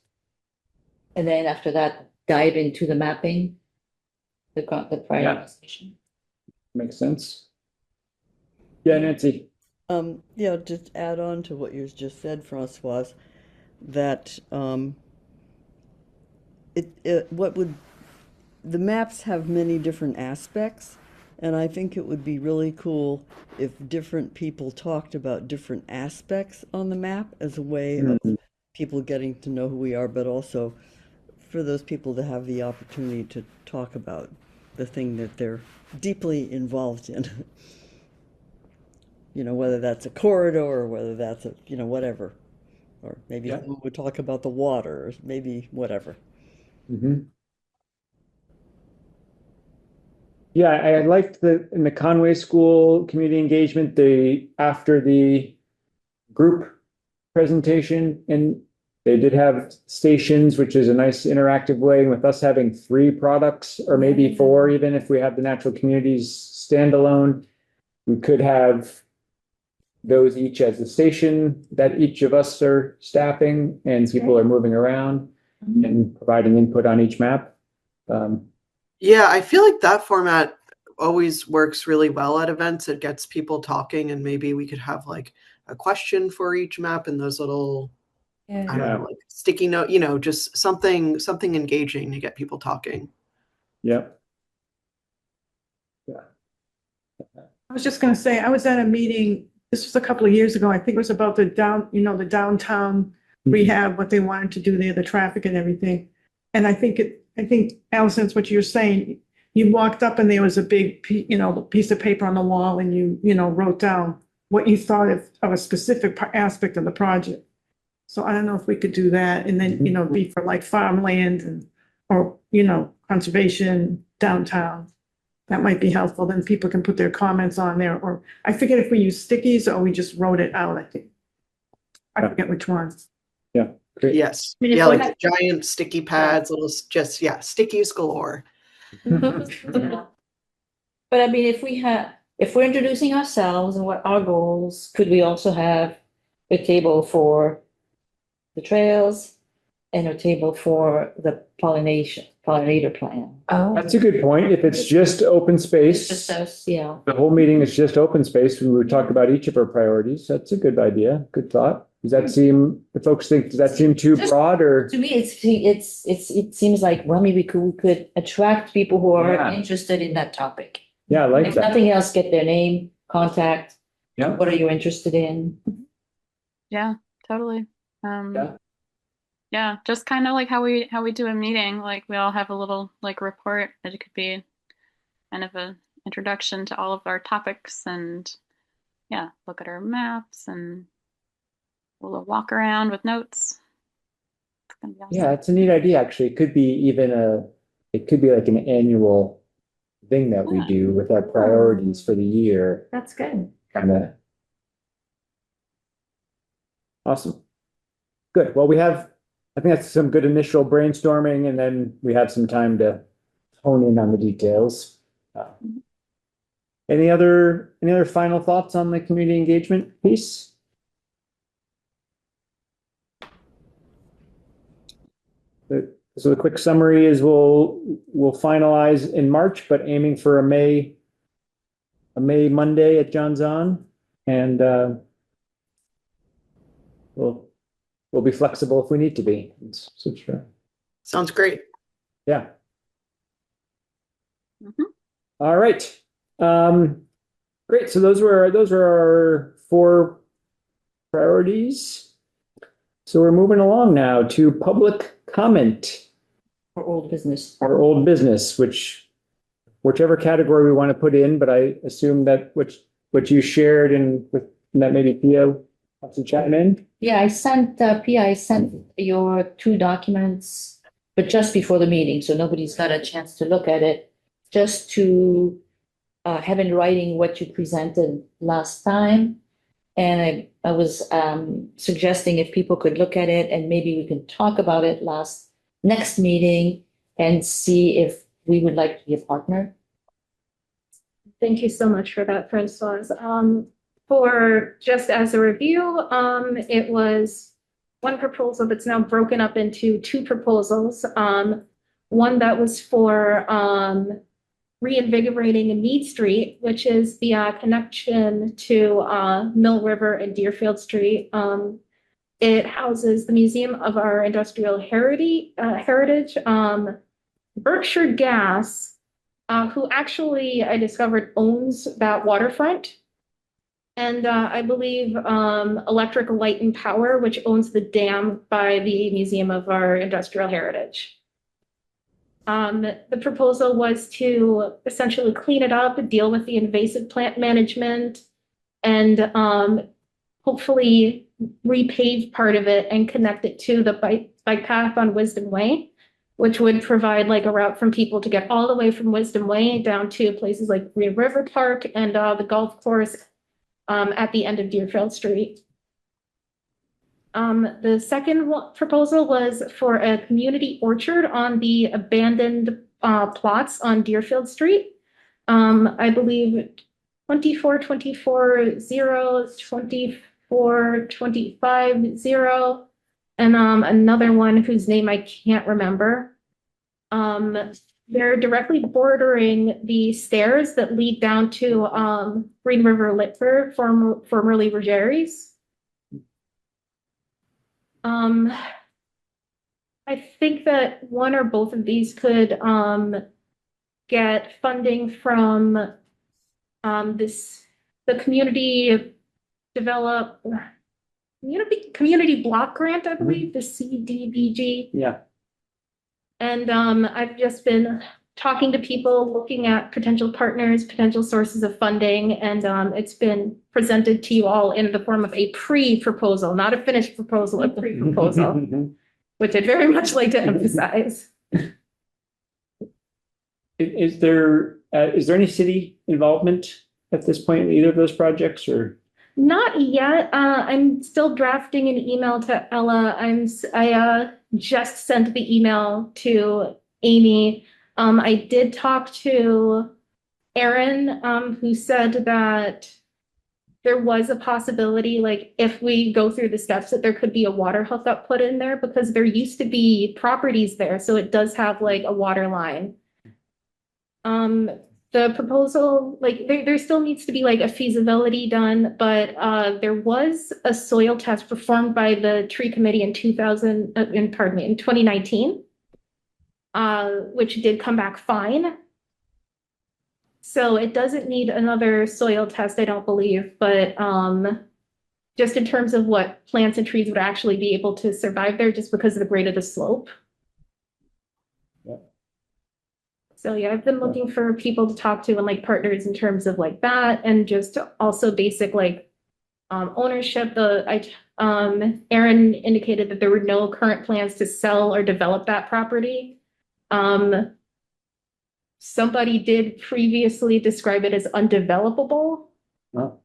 Speaker 6: And then after that, dive into the mapping, the prioritization.
Speaker 1: Makes sense. Yeah, Nancy.
Speaker 2: Yeah, just add on to what you just said, Francoise, that the maps have many different aspects, and I think it would be really cool if different people talked about different aspects on the map as a way of people getting to know who we are, but also for those people to have the opportunity to talk about the thing that they're deeply involved in. Whether that's a corridor or whether that's whatever. Or maybe someone would talk about the water, or maybe whatever.
Speaker 1: Mhm. Yeah, I liked in the Conway School community engagement, after the group presentation, and they did have stations, which is a nice interactive way. And with us having 3 products, or maybe 4, even if we have the natural communities standalone, we could have those each as a station that each of us are staffing, and people are moving around and providing input on each map.
Speaker 8: Yeah, I feel like that format always works really well at events. It gets people talking, and maybe we could have like a question for each map and those little, I don't
Speaker 1: Yeah.
Speaker 8: know, like sticky note, just something engaging to get people talking.
Speaker 1: Yep.
Speaker 5: I was just gonna say, I was at a meeting, this was a couple of years ago, I think it was about the the downtown rehab, what they wanted to do there, the traffic and everything. And I think Allison, it's what you're saying, you walked up and there was a big, piece of paper on the wall and you wrote down what you thought of a specific aspect of the project. So I don't know if we could do that and then, be for like farmland or conservation downtown. That might be helpful. Then people can put their comments on there, or I forget if we use stickies or we just wrote it out, I think. I forget which one.
Speaker 1: Great.
Speaker 8: Yes.
Speaker 6: mean, if
Speaker 8: Yeah,
Speaker 6: we
Speaker 8: like giant sticky pads, little stickies galore.
Speaker 6: But I mean, if we're introducing ourselves and what our goals, could we also have a table for the trails and a table for the pollinator plan?
Speaker 9: Oh,
Speaker 1: That's a good point. If it's just open
Speaker 6: It's
Speaker 1: space,
Speaker 6: just us, yeah.
Speaker 1: the whole meeting is just open space, we would talk about each of our priorities. That's a good idea. Good thought. Does that seem too broad, or?
Speaker 6: To me, it seems like, well, maybe we could attract people who are
Speaker 1: Yeah.
Speaker 6: interested in that topic.
Speaker 1: Yeah, I like
Speaker 6: If
Speaker 1: that.
Speaker 6: nothing else, get their name, contact.
Speaker 1: Yeah.
Speaker 6: What are you interested in?
Speaker 3: Yeah, totally.
Speaker 1: Yeah.
Speaker 3: Yeah, just kind of like how we do a meeting. Like we all have a little like report that it could be kind of a introduction to all of our topics, and yeah, look at our maps and we'll walk around with notes. It's gonna be awesome.
Speaker 1: Yeah, it's a neat idea, actually. It could be like an annual thing that we
Speaker 3: Yeah.
Speaker 1: do with our priorities for the year.
Speaker 9: that's good.
Speaker 1: Kind of. Awesome. Good. Well, I think that's some good initial brainstorming, and then we have some time to hone in on the details. Any other final thoughts on the community engagement piece? So the quick summary is we'll finalize in March, but aiming for a May Monday at John's On, and we'll be flexible if we need to be. So sure.
Speaker 8: Sounds great.
Speaker 1: Yeah.
Speaker 3: Mhm.
Speaker 1: All right. Great. So those are our 4 priorities. So we're moving along now to public comment
Speaker 6: For old business.
Speaker 1: or old business, whichever category we want to put in, but I assume that what you shared and that maybe Pia wants to chime in.
Speaker 6: Yeah, Pia, I sent your 2 documents, but just before the meeting, so nobody's got a chance to look at it. Just to have in writing what you presented last time. And I was suggesting if people could look at it and maybe we can talk about it next meeting and see if we would like to be a partner.
Speaker 7: Thank you so much for that, Francoise. For just as a review, it was one proposal that's now broken up into 2 proposals. One that was for reinvigorating Mead Street, which is the connection to Mill River and Deerfield Street. It houses the Museum of our Industrial Heritage. Berkshire Gas, who actually I discovered owns that waterfront. And I believe Electric Light and Power, which owns the dam by the Museum of our Industrial Heritage. The proposal was to essentially clean it up, deal with the invasive plant management, and hopefully repave part of it and connect it to the bike path on Wisdom Way. which would provide like a route from people to get all the way from Wisdom Way down to places like Green River Park and the golf course at the end of Deerfield Street. The second proposal was for a community orchard on the abandoned plots on Deerfield Street. I believe 24, 0, 24, 25, 0, and another one whose name I can't remember. They're directly bordering the stairs that lead down to Green River Liquor, formerly Rogeri's. I think that one or both of these could get funding from the community block grant, I believe, the CDBG.
Speaker 1: Yeah.
Speaker 7: And I've just been talking to people, looking at potential partners, potential sources of funding, and it's been presented to you all in the form of a pre-proposal, not a finished proposal, a pre-proposal, which I'd very much like to emphasize.
Speaker 1: Is there any city involvement at this point in either of those projects, or?
Speaker 7: Not yet. I'm still drafting an email to Ella. I just sent the email to Amy. I did talk to Aaron, who said that there was a possibility, like if we go through the steps, that there could be a water hookup put in there because there used to be properties there. So it does have like a water line. The proposal, like there still needs to be like a feasibility done, but there was a soil test performed by the tree committee in 2019, which did come back fine. So it doesn't need another soil test, I don't believe, but just in terms of what plants and trees would actually be able to survive there just because of the grade of the slope. So yeah, I've been looking for people to talk to and like partners in terms of like that, and just also basic like ownership. Aaron indicated that there were no current plans to sell or develop that property. Somebody did previously describe it as undevelopable.
Speaker 1: Oh.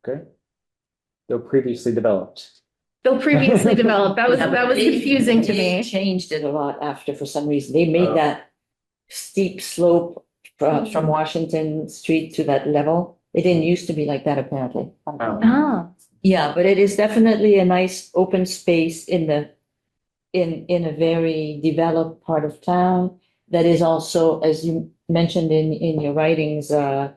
Speaker 1: Okay. Though previously developed.
Speaker 7: Though previously developed, that was confusing to
Speaker 6: They
Speaker 7: me.
Speaker 6: changed it a lot after, for some reason. They made that steep slope from Washington Street to that level. It didn't used to be like that, apparently.
Speaker 7: Ah,
Speaker 6: Yeah, but it is definitely a nice open space in a very developed part of town that is also, as you mentioned in your writings, I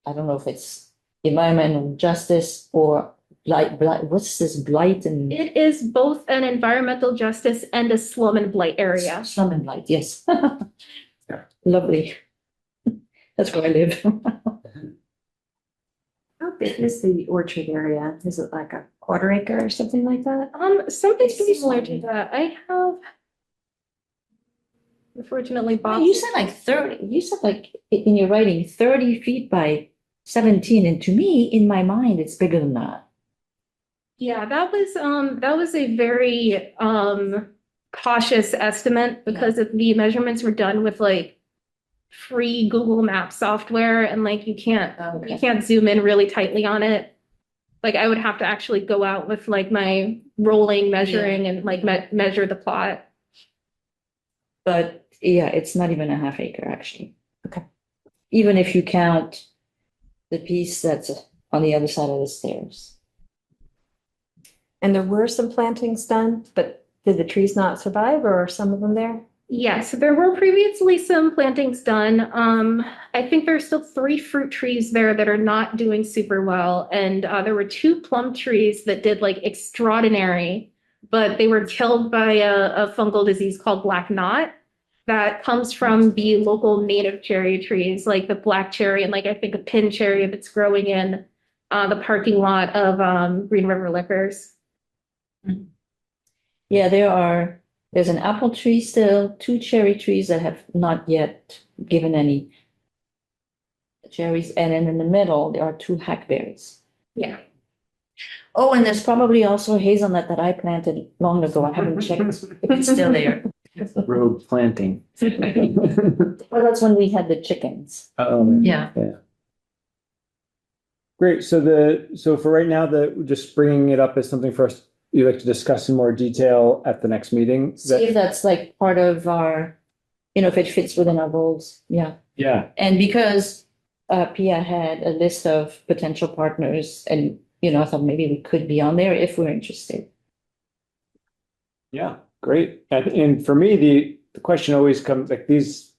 Speaker 6: don't know if it's environmental justice or blight, what's this, blight and
Speaker 7: it is both an environmental justice and a slum and blight area.
Speaker 6: slum and blight, yes. Lovely. That's where I live.
Speaker 10: How big is the orchard area? Is it like a quarter acre or something like that?
Speaker 7: Something similar to that. I have, unfortunately, Bob.
Speaker 6: You said like 30, you said like in your writing, 30 feet by 17. And to me, in my mind, it's bigger than that.
Speaker 7: Yeah, that was a very cautious estimate because of the measurements were done with like free Google Maps software, and like you can't zoom in really tightly on it. Like I would have to actually go out with like my rolling measuring and like measure the plot.
Speaker 6: But yeah, it's not even a half acre actually. Okay. Even if you count the piece that's on the other side of the stairs.
Speaker 9: And there were some plantings done, but did the trees not survive, or are some of them there?
Speaker 7: Yes, there were previously some plantings done. I think there's still 3 fruit trees there that are not doing super well. And there were 2 plum trees that did like extraordinary, but they were killed by a fungal disease called black knot that comes from the local native cherry trees, like the black cherry and like I think a pin cherry that's growing in the parking lot of Green River Liquors.
Speaker 6: Yeah, there's an apple tree still, 2 cherry trees that have not yet given any cherries, and then in the middle there are 2 hackberries.
Speaker 7: Yeah.
Speaker 6: Oh, and there's probably also hazelnut that I planted long ago. I haven't checked if it's still there.
Speaker 1: Road planting.
Speaker 6: Well, that's when we had the chickens. Yeah.
Speaker 1: Great. So for right now, just bringing it up as something for us, you'd like to discuss in more detail at the next meeting. Is that-
Speaker 6: See if that's like part of our, if it fits within our goals. Yeah.
Speaker 1: Yeah.
Speaker 6: And because Pia had a list of potential partners and, I thought maybe we could be on there if we're interested.
Speaker 1: Yeah, great. And for me, the question always comes, like, these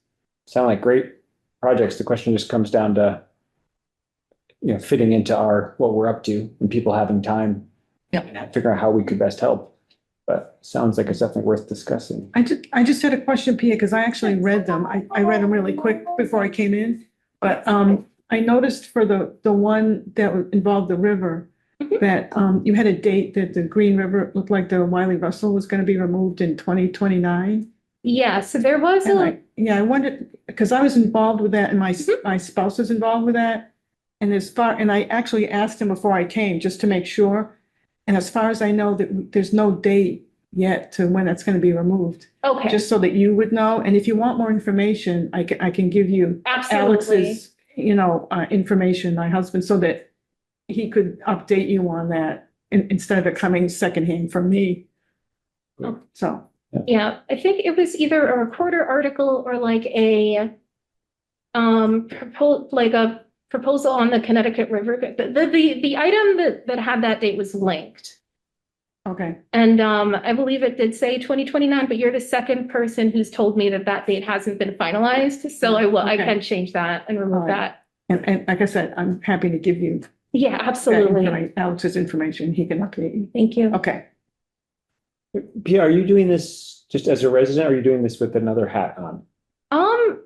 Speaker 1: sound like great projects. The question just comes down to, fitting into what we're up to and people having time.
Speaker 6: Yeah.
Speaker 1: And figuring out how we could best help. But sounds like it's definitely worth discussing.
Speaker 5: I just had a question, Pia, because I actually read them. I read them really quick before I came in. But I noticed for the one that involved the river, that you had a date that the Green River looked like the Wiley Russell was going to be removed in 2029.
Speaker 7: Yeah, so there was
Speaker 5: And I wondered, because I was involved with that and my spouse was involved with that. And I actually asked him before I came just to make sure. And as far as I know, that there's no date yet to when that's going to be removed,
Speaker 7: okay,
Speaker 5: just so that you would know. And if you want more information, I can give you
Speaker 7: absolutely.
Speaker 5: Alex's, information, my husband, so that he could update you on that instead of it coming secondhand from me. So,
Speaker 7: Yeah, I think it was either a reporter article or like a proposal on the Connecticut River. The item that had that date was linked.
Speaker 5: okay.
Speaker 7: And I believe it did say 2029, but you're the second person who's told me that date hasn't been finalized. So I
Speaker 5: Okay.
Speaker 7: can change that and remove
Speaker 5: All right.
Speaker 7: that.
Speaker 5: And like I said, I'm happy to give you
Speaker 7: Yeah, absolutely.
Speaker 5: Alex's information. He can update you.
Speaker 7: Thank you.
Speaker 5: Okay.
Speaker 1: Pia, are you doing this just as a resident, or are you doing this with another hat on?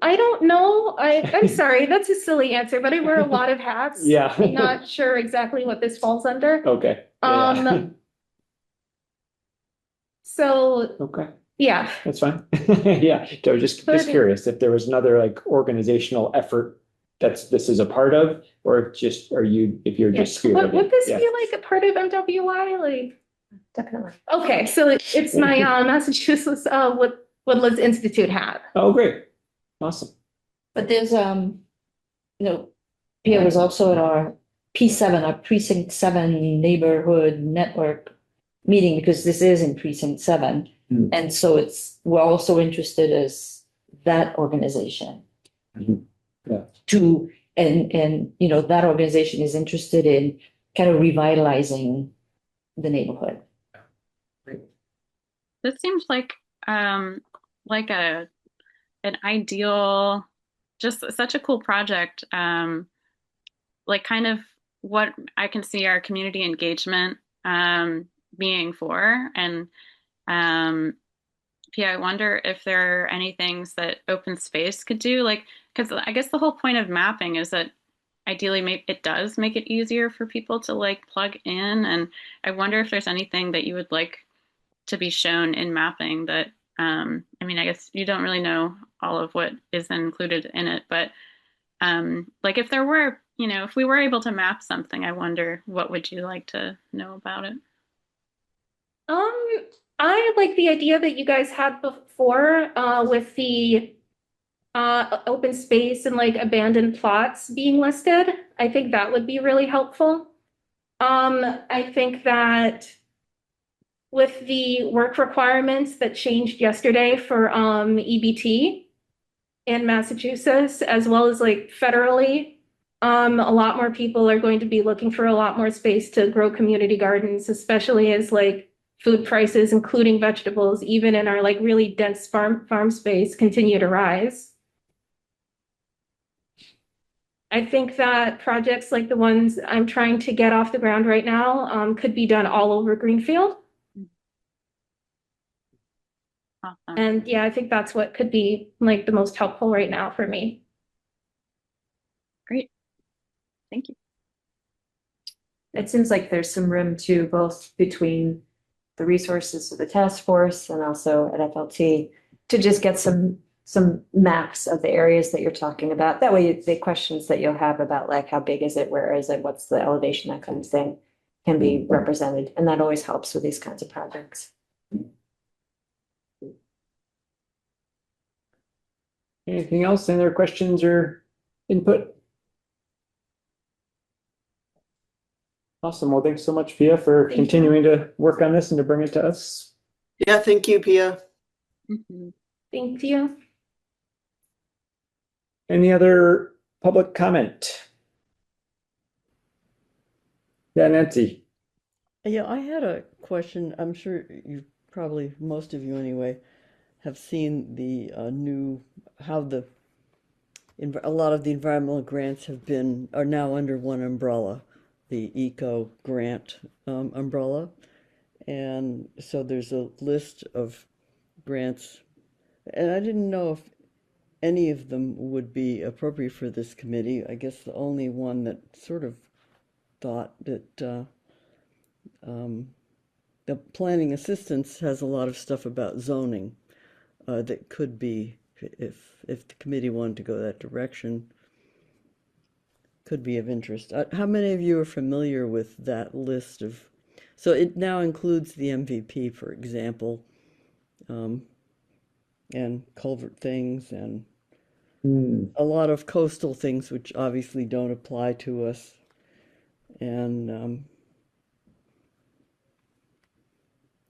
Speaker 7: I don't know. I'm sorry, that's a silly answer, but I wear a lot of hats.
Speaker 1: Yeah.
Speaker 7: I'm not sure exactly what this falls under.
Speaker 1: Okay. Yeah.
Speaker 7: So,
Speaker 1: Okay,
Speaker 7: yeah,
Speaker 1: that's fine. Yeah, I was just curious if there was another like organizational effort this is a part of, or if you're just spearheading.
Speaker 7: would this
Speaker 1: Yeah.
Speaker 7: be like a part of MWI? Like,
Speaker 10: Definitely.
Speaker 7: okay, so it's my Massachusetts Woodlands Institute hat.
Speaker 1: Oh, great. Awesome.
Speaker 6: But there's, Pia was also at our P7, our Precinct 7 neighborhood network meeting, because this is in Precinct 7.
Speaker 1: Mm.
Speaker 6: And so we're also interested as that organization.
Speaker 1: Mhm. Yeah.
Speaker 6: And that organization is interested in kind of revitalizing the neighborhood.
Speaker 3: This seems like an ideal, just such a cool project. Like kind of what I can see our community engagement being for. And Pia, I wonder if there are any things that open space could do, like, because I guess the whole point of mapping is that ideally it does make it easier for people to like plug in. And I wonder if there's anything that you would like to be shown in mapping that, I guess you don't really know all of what is included in it, but like if there were, if we were able to map something, I wonder what would you like to know about it?
Speaker 7: I like the idea that you guys had before with the open space and like abandoned plots being listed. I think that would be really helpful. I think that with the work requirements that changed yesterday for EBT in Massachusetts, as well as like federally, a lot more people are going to be looking for a lot more space to grow community gardens, especially as like food prices, including vegetables, even in our like really dense farm space, continue to rise. I think that projects like the ones I'm trying to get off the ground right now could be done all over Greenfield.
Speaker 3: Awesome.
Speaker 7: And yeah, I think that's what could be like the most helpful right now for me.
Speaker 3: Great. Thank you.
Speaker 10: It seems like there's some room too, both between the resources of the task force and also at FLT, to just get some maps of the areas that you're talking about. That way, the questions that you'll have about like how big is it, where is it, what's the elevation, that kind of thing, can be represented, and that always helps with these kinds of projects.
Speaker 1: Anything else? Any other questions or input? Awesome. Well, thanks so much, Pia, for
Speaker 7: Thank you.
Speaker 1: continuing to work on this and to bring it to us.
Speaker 8: Yeah, thank you, Pia.
Speaker 3: Mhm.
Speaker 7: Thank you.
Speaker 1: Any other public comment? Yeah, Nancy.
Speaker 2: Yeah, I had a question. I'm sure you probably, most of you anyway, have seen the new, how a lot of the environmental grants are now under one umbrella, the Eco Grant umbrella. And so there's a list of grants, and I didn't know if any of them would be appropriate for this committee. I guess the only one that sort of thought that the planning assistance has a lot of stuff about zoning that could be, if the committee wanted to go that direction, could be of interest. How many of you are familiar with that list of? So it now includes the MVP, for example, and culvert things and a lot of coastal things, which obviously don't apply to us. And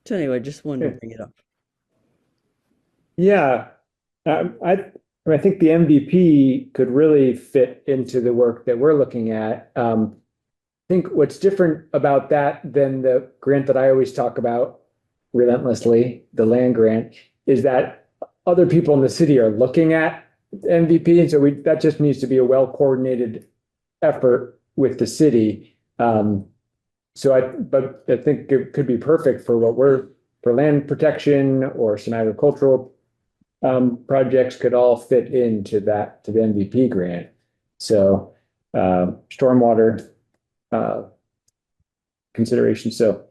Speaker 2: so anyway, just wanted to bring it up.
Speaker 1: Yeah, I think the MVP could really fit into the work that we're looking at. I think what's different about that than the grant that I always talk about relentlessly, the land grant, is that other people in the city are looking at MVP, and so that just needs to be a well-coordinated effort with the city. But I think it could be perfect for land protection or some agricultural projects could all fit into the MVP grant. So stormwater consideration. So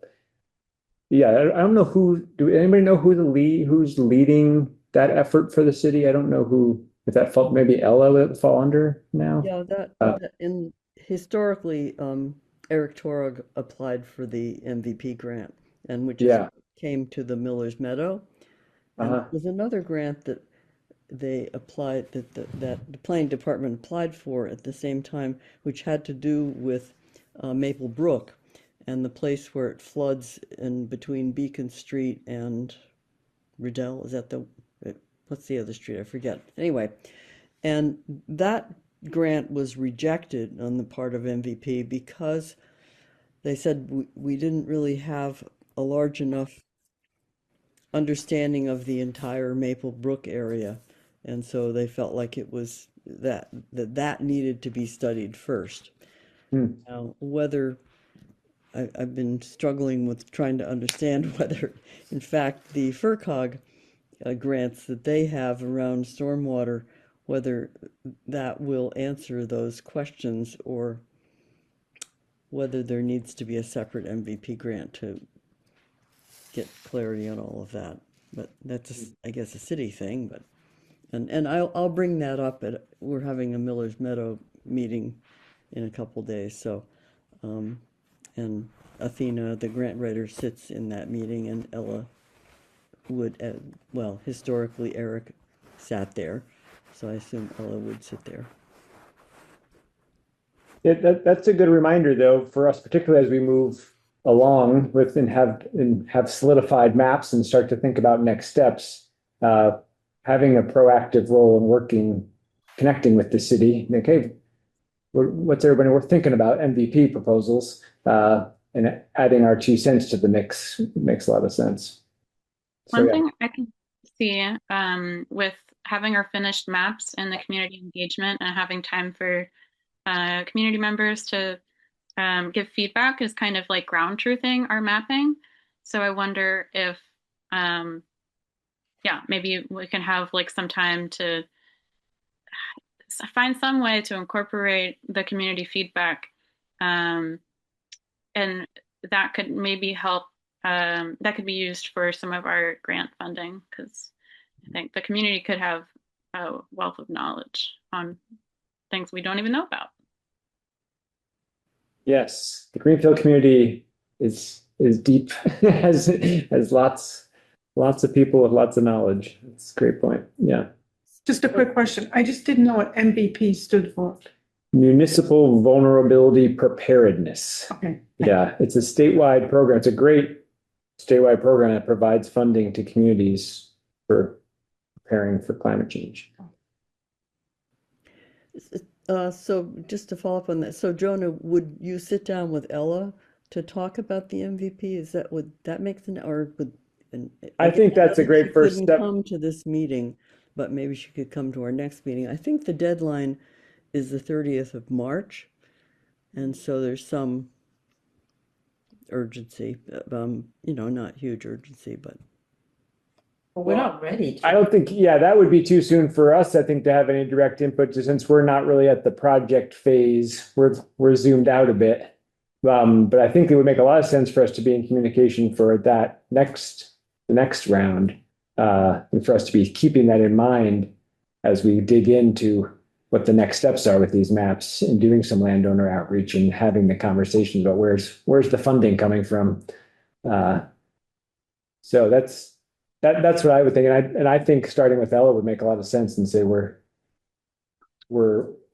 Speaker 1: yeah, I don't know do anybody know who's leading that effort for the city? I don't know if that maybe Ella would fall under now.
Speaker 2: Yeah, historically, Eric Torog applied for the MVP grant, and which came to the Miller's Meadow. And there was another grant that they applied, that the planning department applied for at the same time, which had to do with Maple Brook and the place where it floods in between Beacon Street and Riddell. Is that what's the other street? I forget. Anyway, and that grant was rejected on the part of MVP because they said we didn't really have a large enough understanding of the entire Maple Brook area, and so they felt like it was that needed to be studied first. Now, whether I've been struggling with trying to understand whether, in fact, the FERCog grants that they have around stormwater, whether that will answer those questions or whether there needs to be a separate MVP grant to get clarity on all of that. But that's, I guess, a city thing. But and I'll bring that up we're having a Miller's Meadow meeting in a couple days. So, and Athena, the grant writer, sits in that meeting, and Ella would, well, historically Eric sat there, so I assume Ella would sit there.
Speaker 1: That's a good reminder, though, for us, particularly as we move along with and have solidified maps and start to think about next steps. Having a proactive role in connecting with the city. Okay, what's everybody we're thinking about MVP proposals, and adding our 2 cents to the mix makes a lot of sense.
Speaker 3: One thing I can see with having our finished maps and the community engagement and having time for community members to give feedback is kind of like ground truthing our mapping. So I wonder if, maybe we can have like some time to find some way to incorporate the community feedback. And that could maybe help, that could be used for some of our grant funding, because I think the community could have a wealth of knowledge on things we don't even know about.
Speaker 1: Yes, the Greenfield community is deep, has lots of people with lots of knowledge. It's a great point. Yeah.
Speaker 5: Just a quick question. I just didn't know what MVP stood for.
Speaker 1: Municipal Vulnerability Preparedness.
Speaker 5: Okay.
Speaker 1: Yeah, it's a statewide program. It's a great statewide program that provides funding to communities for preparing for climate change.
Speaker 2: So just to follow up on that, so Jonah, would you sit down with Ella to talk about the MVP? Would that make sense, or would?
Speaker 1: I think that's a great first
Speaker 2: She
Speaker 1: step.
Speaker 2: couldn't come to this meeting, but maybe she could come to our next meeting. I think the deadline is the 30th of March, and so there's some urgency, not huge urgency, but.
Speaker 6: We're not ready.
Speaker 1: I don't think, yeah, that would be too soon for us, I think, to have any direct input, since we're not really at the project phase. We're zoomed out a bit. But I think it would make a lot of sense for us to be in communication for the next round, and for us to be keeping that in mind as we dig into what the next steps are with these maps and doing some landowner outreach and having the conversations about where's the funding coming from. So that's what I would think, and I think starting with Ella would make a lot of sense, and say we're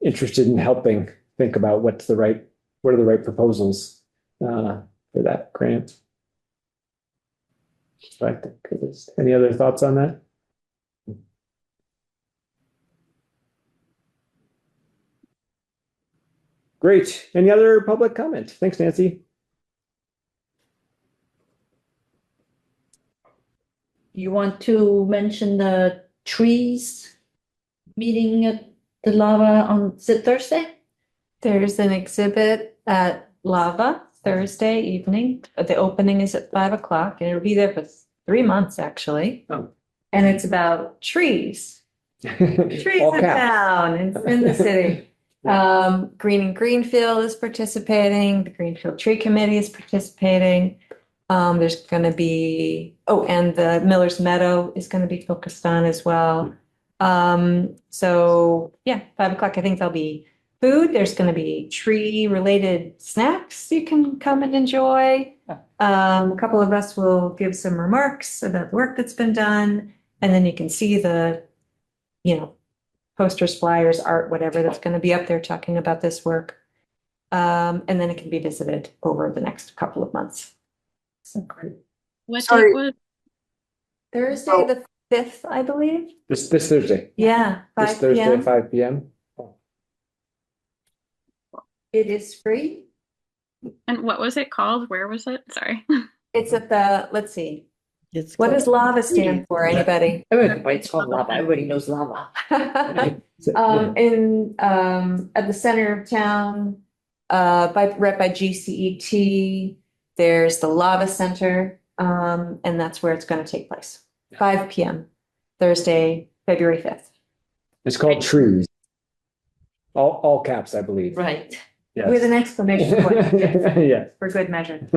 Speaker 1: interested in helping think about what are the right proposals for that grant. So I think there's any other thoughts on that? Great. Any other public comment? Thanks, Nancy.
Speaker 6: You want to mention the trees meeting at the Lava is it Thursday?
Speaker 10: There's an exhibit at Lava Thursday evening. The opening is at 5 o'clock and it'll be there for 3 months actually.
Speaker 1: Oh.
Speaker 10: And it's about trees. Trees
Speaker 1: All
Speaker 10: in
Speaker 1: caps.
Speaker 10: town, in the city. Green and Greenfield is participating. The Greenfield Tree Committee is participating. There's going to be, and the Miller's Meadow is going to be focused on as well. So yeah, 5 o'clock, I think there'll be food. There's going to be tree related snacks you can come and enjoy. A couple of us will give some remarks about the work that's been done. And then you can see the, posters, flyers, art, whatever that's going to be up there talking about this work. And then it can be visited over the next couple of months. So great.
Speaker 3: What
Speaker 8: Sorry.
Speaker 3: date was?
Speaker 10: Thursday, the 5th, I believe.
Speaker 1: This Thursday.
Speaker 10: Yeah,
Speaker 1: This
Speaker 10: 5
Speaker 1: Thursday
Speaker 10: p.m.
Speaker 1: at 5 p.m.
Speaker 10: It is free.
Speaker 3: And what was it called? Where was it? Sorry.
Speaker 10: It's at the, let's see,
Speaker 2: It's
Speaker 10: what
Speaker 2: called-
Speaker 10: does LAVA stand for? Anybody?
Speaker 6: It's called lava. Everybody knows lava.
Speaker 10: At the center of town, right by GCET, there's the Lava Center, and that's where it's going to take place. 5 p.m. Thursday, February 5th.
Speaker 1: It's called Trees. All caps, I believe.
Speaker 6: Right.
Speaker 1: Yes.
Speaker 10: With an exclamation point
Speaker 1: Yes.
Speaker 10: for good measure.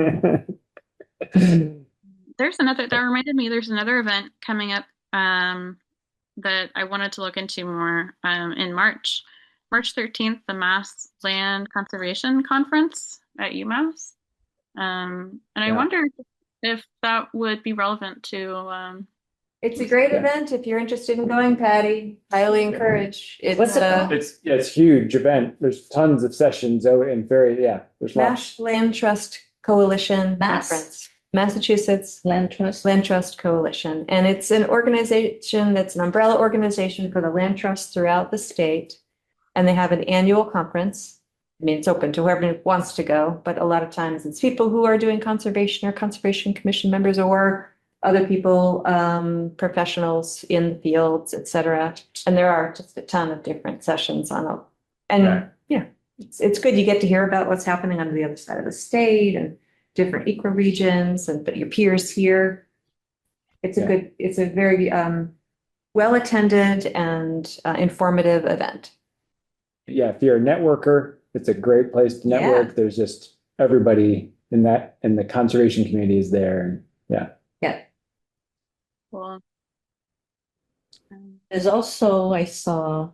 Speaker 3: That reminded me, there's another event coming up that I wanted to look into more in March. March 13th, the Mass Land Conservation Conference at UMass. And I
Speaker 1: Yeah.
Speaker 3: wonder if that would be relevant to
Speaker 10: It's a great
Speaker 1: Yeah.
Speaker 10: event. If you're interested in going, Patty, highly encourage.
Speaker 6: What's it called?
Speaker 1: It's huge event. There's tons of sessions and there's lots.
Speaker 10: Mass Land Trust Coalition
Speaker 6: Mass.
Speaker 10: Conference, Massachusetts
Speaker 6: Land trust.
Speaker 10: Land Trust Coalition. And it's an organization that's an umbrella organization for the land trusts throughout the state. And they have an annual conference. I mean, it's open to whoever wants to go, but a lot of times it's people who are doing conservation or conservation commission members or other people, professionals in the fields, et cetera. And there are just a ton of different sessions on it. And
Speaker 1: Right.
Speaker 10: yeah, it's good. You get to hear about what's happening on the other side of the state and different ecoregions but your peers here. It's a very well-attended and informative event.
Speaker 1: Yeah, if you're a networker, it's a great place to network.
Speaker 10: Yeah.
Speaker 1: There's just everybody in the conservation community is there. And yeah.
Speaker 3: well,
Speaker 6: There's also, I saw,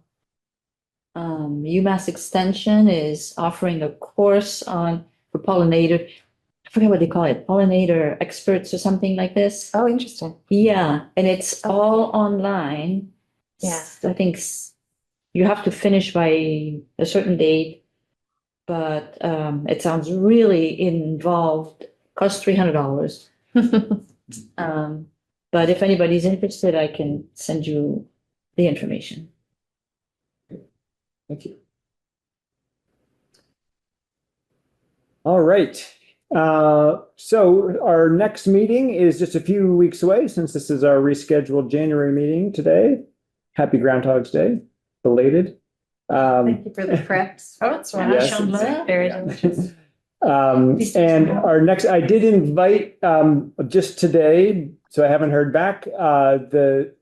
Speaker 6: UMass Extension is offering a course for I forget what they call it, pollinator experts or something like this.
Speaker 10: Oh, interesting.
Speaker 6: Yeah, and it's all online.
Speaker 10: Yeah.
Speaker 6: I think you have to finish by a certain date, but it sounds really involved. Costs $300. But if anybody's interested, I can send you the information.
Speaker 1: Thank you. All right. So our next meeting is just a few weeks away, since this is our rescheduled January meeting today. Happy Groundhog's Day, belated.
Speaker 10: Thank you for the preps.
Speaker 6: Oh, it's
Speaker 1: Yes.
Speaker 10: Very delicious.
Speaker 1: And our next, I did invite, just today, so I haven't heard back, the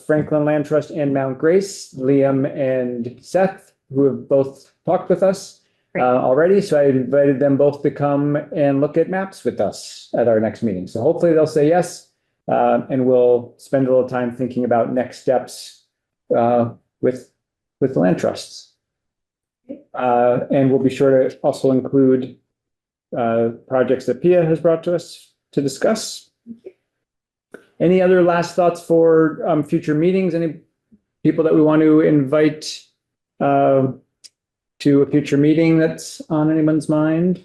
Speaker 1: Franklin Land Trust and Mount Grace, Liam and Seth, who have both talked with us already. So I invited them both to come and look at maps with us at our next meeting. So hopefully they'll say yes, and we'll spend a little time thinking about next steps with the land trusts. And we'll be sure to also include projects that Pia has brought to us to discuss. Any other last thoughts for future meetings? Any people that we want to invite to a future meeting that's on anyone's mind?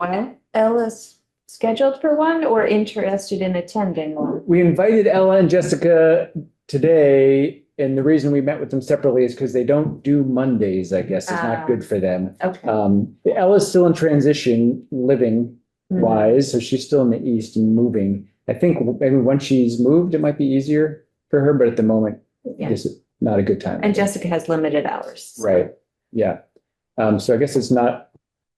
Speaker 10: Well, Ella's scheduled for one or interested in attending one?
Speaker 1: We invited Ella and Jessica today, and the reason we met with them separately is because they don't do Mondays, I guess. It's not good for them.
Speaker 10: Okay.
Speaker 1: Ella's still in transition living wise, so she's still in the East and moving. I think maybe once she's moved, it might be easier for her, but at the moment,
Speaker 10: Yeah.
Speaker 1: this is not a good time.
Speaker 10: And Jessica has limited hours. so-
Speaker 1: Right, yeah. So I guess it's not,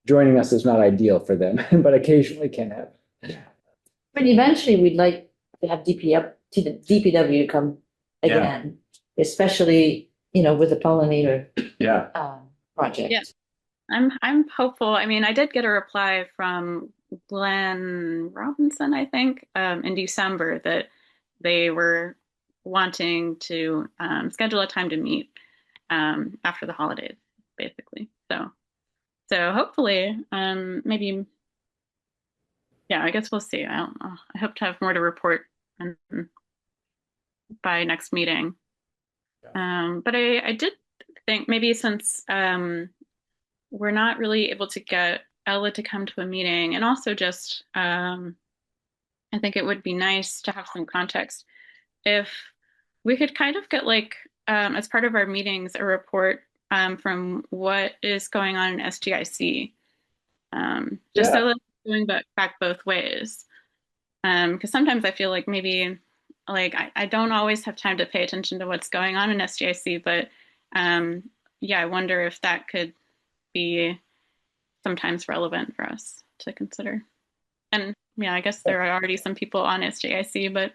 Speaker 1: joining us is not ideal for them, but occasionally can have.
Speaker 6: But eventually we'd like to have DPW come again, especially, with the pollinator
Speaker 1: Yeah.
Speaker 6: project.
Speaker 3: Yeah. I'm hopeful. I mean, I did get a reply from Glenn Robinson, I think, in December that they were wanting to schedule a time to meet after the holidays, basically. So hopefully, maybe, yeah, I guess we'll see. I don't know. I hope to have more to report by next meeting. But I did think maybe since we're not really able to get Ella to come to a meeting, and also just I think it would be nice to have some context if we could kind of get as part of our meetings a report from what is going on in SGIC, just so that it's going back both ways, because sometimes I feel like maybe I don't always have time to pay attention to what's going on in SGIC, but I wonder if that could be sometimes relevant for us to consider. And yeah, I guess there are already some people on SGIC, but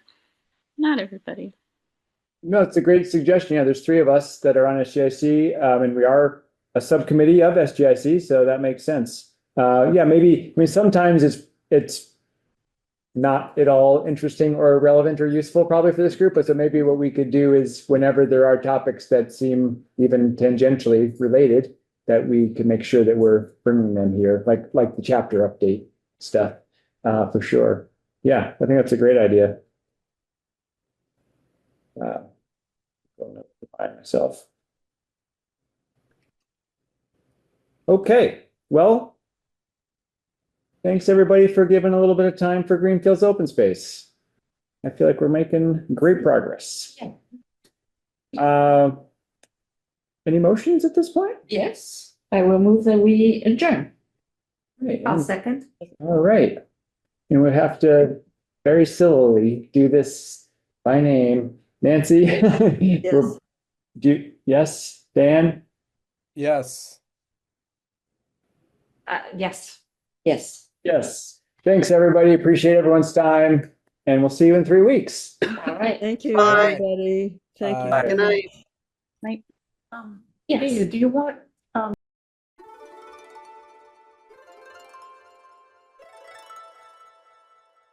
Speaker 3: not everybody.
Speaker 1: No, it's a great suggestion. Yeah, there's 3 of us that are on SGIC, and we are a subcommittee of SGIC, so that makes sense. Maybe, I mean, sometimes it's not at all interesting or relevant or useful probably for this group, but so maybe what we could do is whenever there are topics that seem even tangentially related, that we can make sure that we're bringing them here, like the chapter update stuff, for sure. Yeah, I think that's a great idea. Going up by myself. Okay, well, thanks everybody for giving a little bit of time for Greenfields Open Space. I feel like we're making great progress. Any motions at this point?
Speaker 6: Yes, I will move that we adjourn.
Speaker 1: Right,
Speaker 10: I'll second.
Speaker 1: all right. And we have to very sillily do this by name. Nancy?
Speaker 2: Yes.
Speaker 1: Yes, Dan?
Speaker 4: Yes.
Speaker 10: Yes.
Speaker 6: Yes.
Speaker 1: Yes. Thanks, everybody. Appreciate everyone's time, and we'll see you in 3 weeks.
Speaker 6: All right.
Speaker 2: Thank you,
Speaker 8: Bye.
Speaker 2: everybody. Thank you.
Speaker 4: Bye.
Speaker 2: very
Speaker 8: Good night.
Speaker 2: much.
Speaker 7: Yes.
Speaker 5: Hey, do you want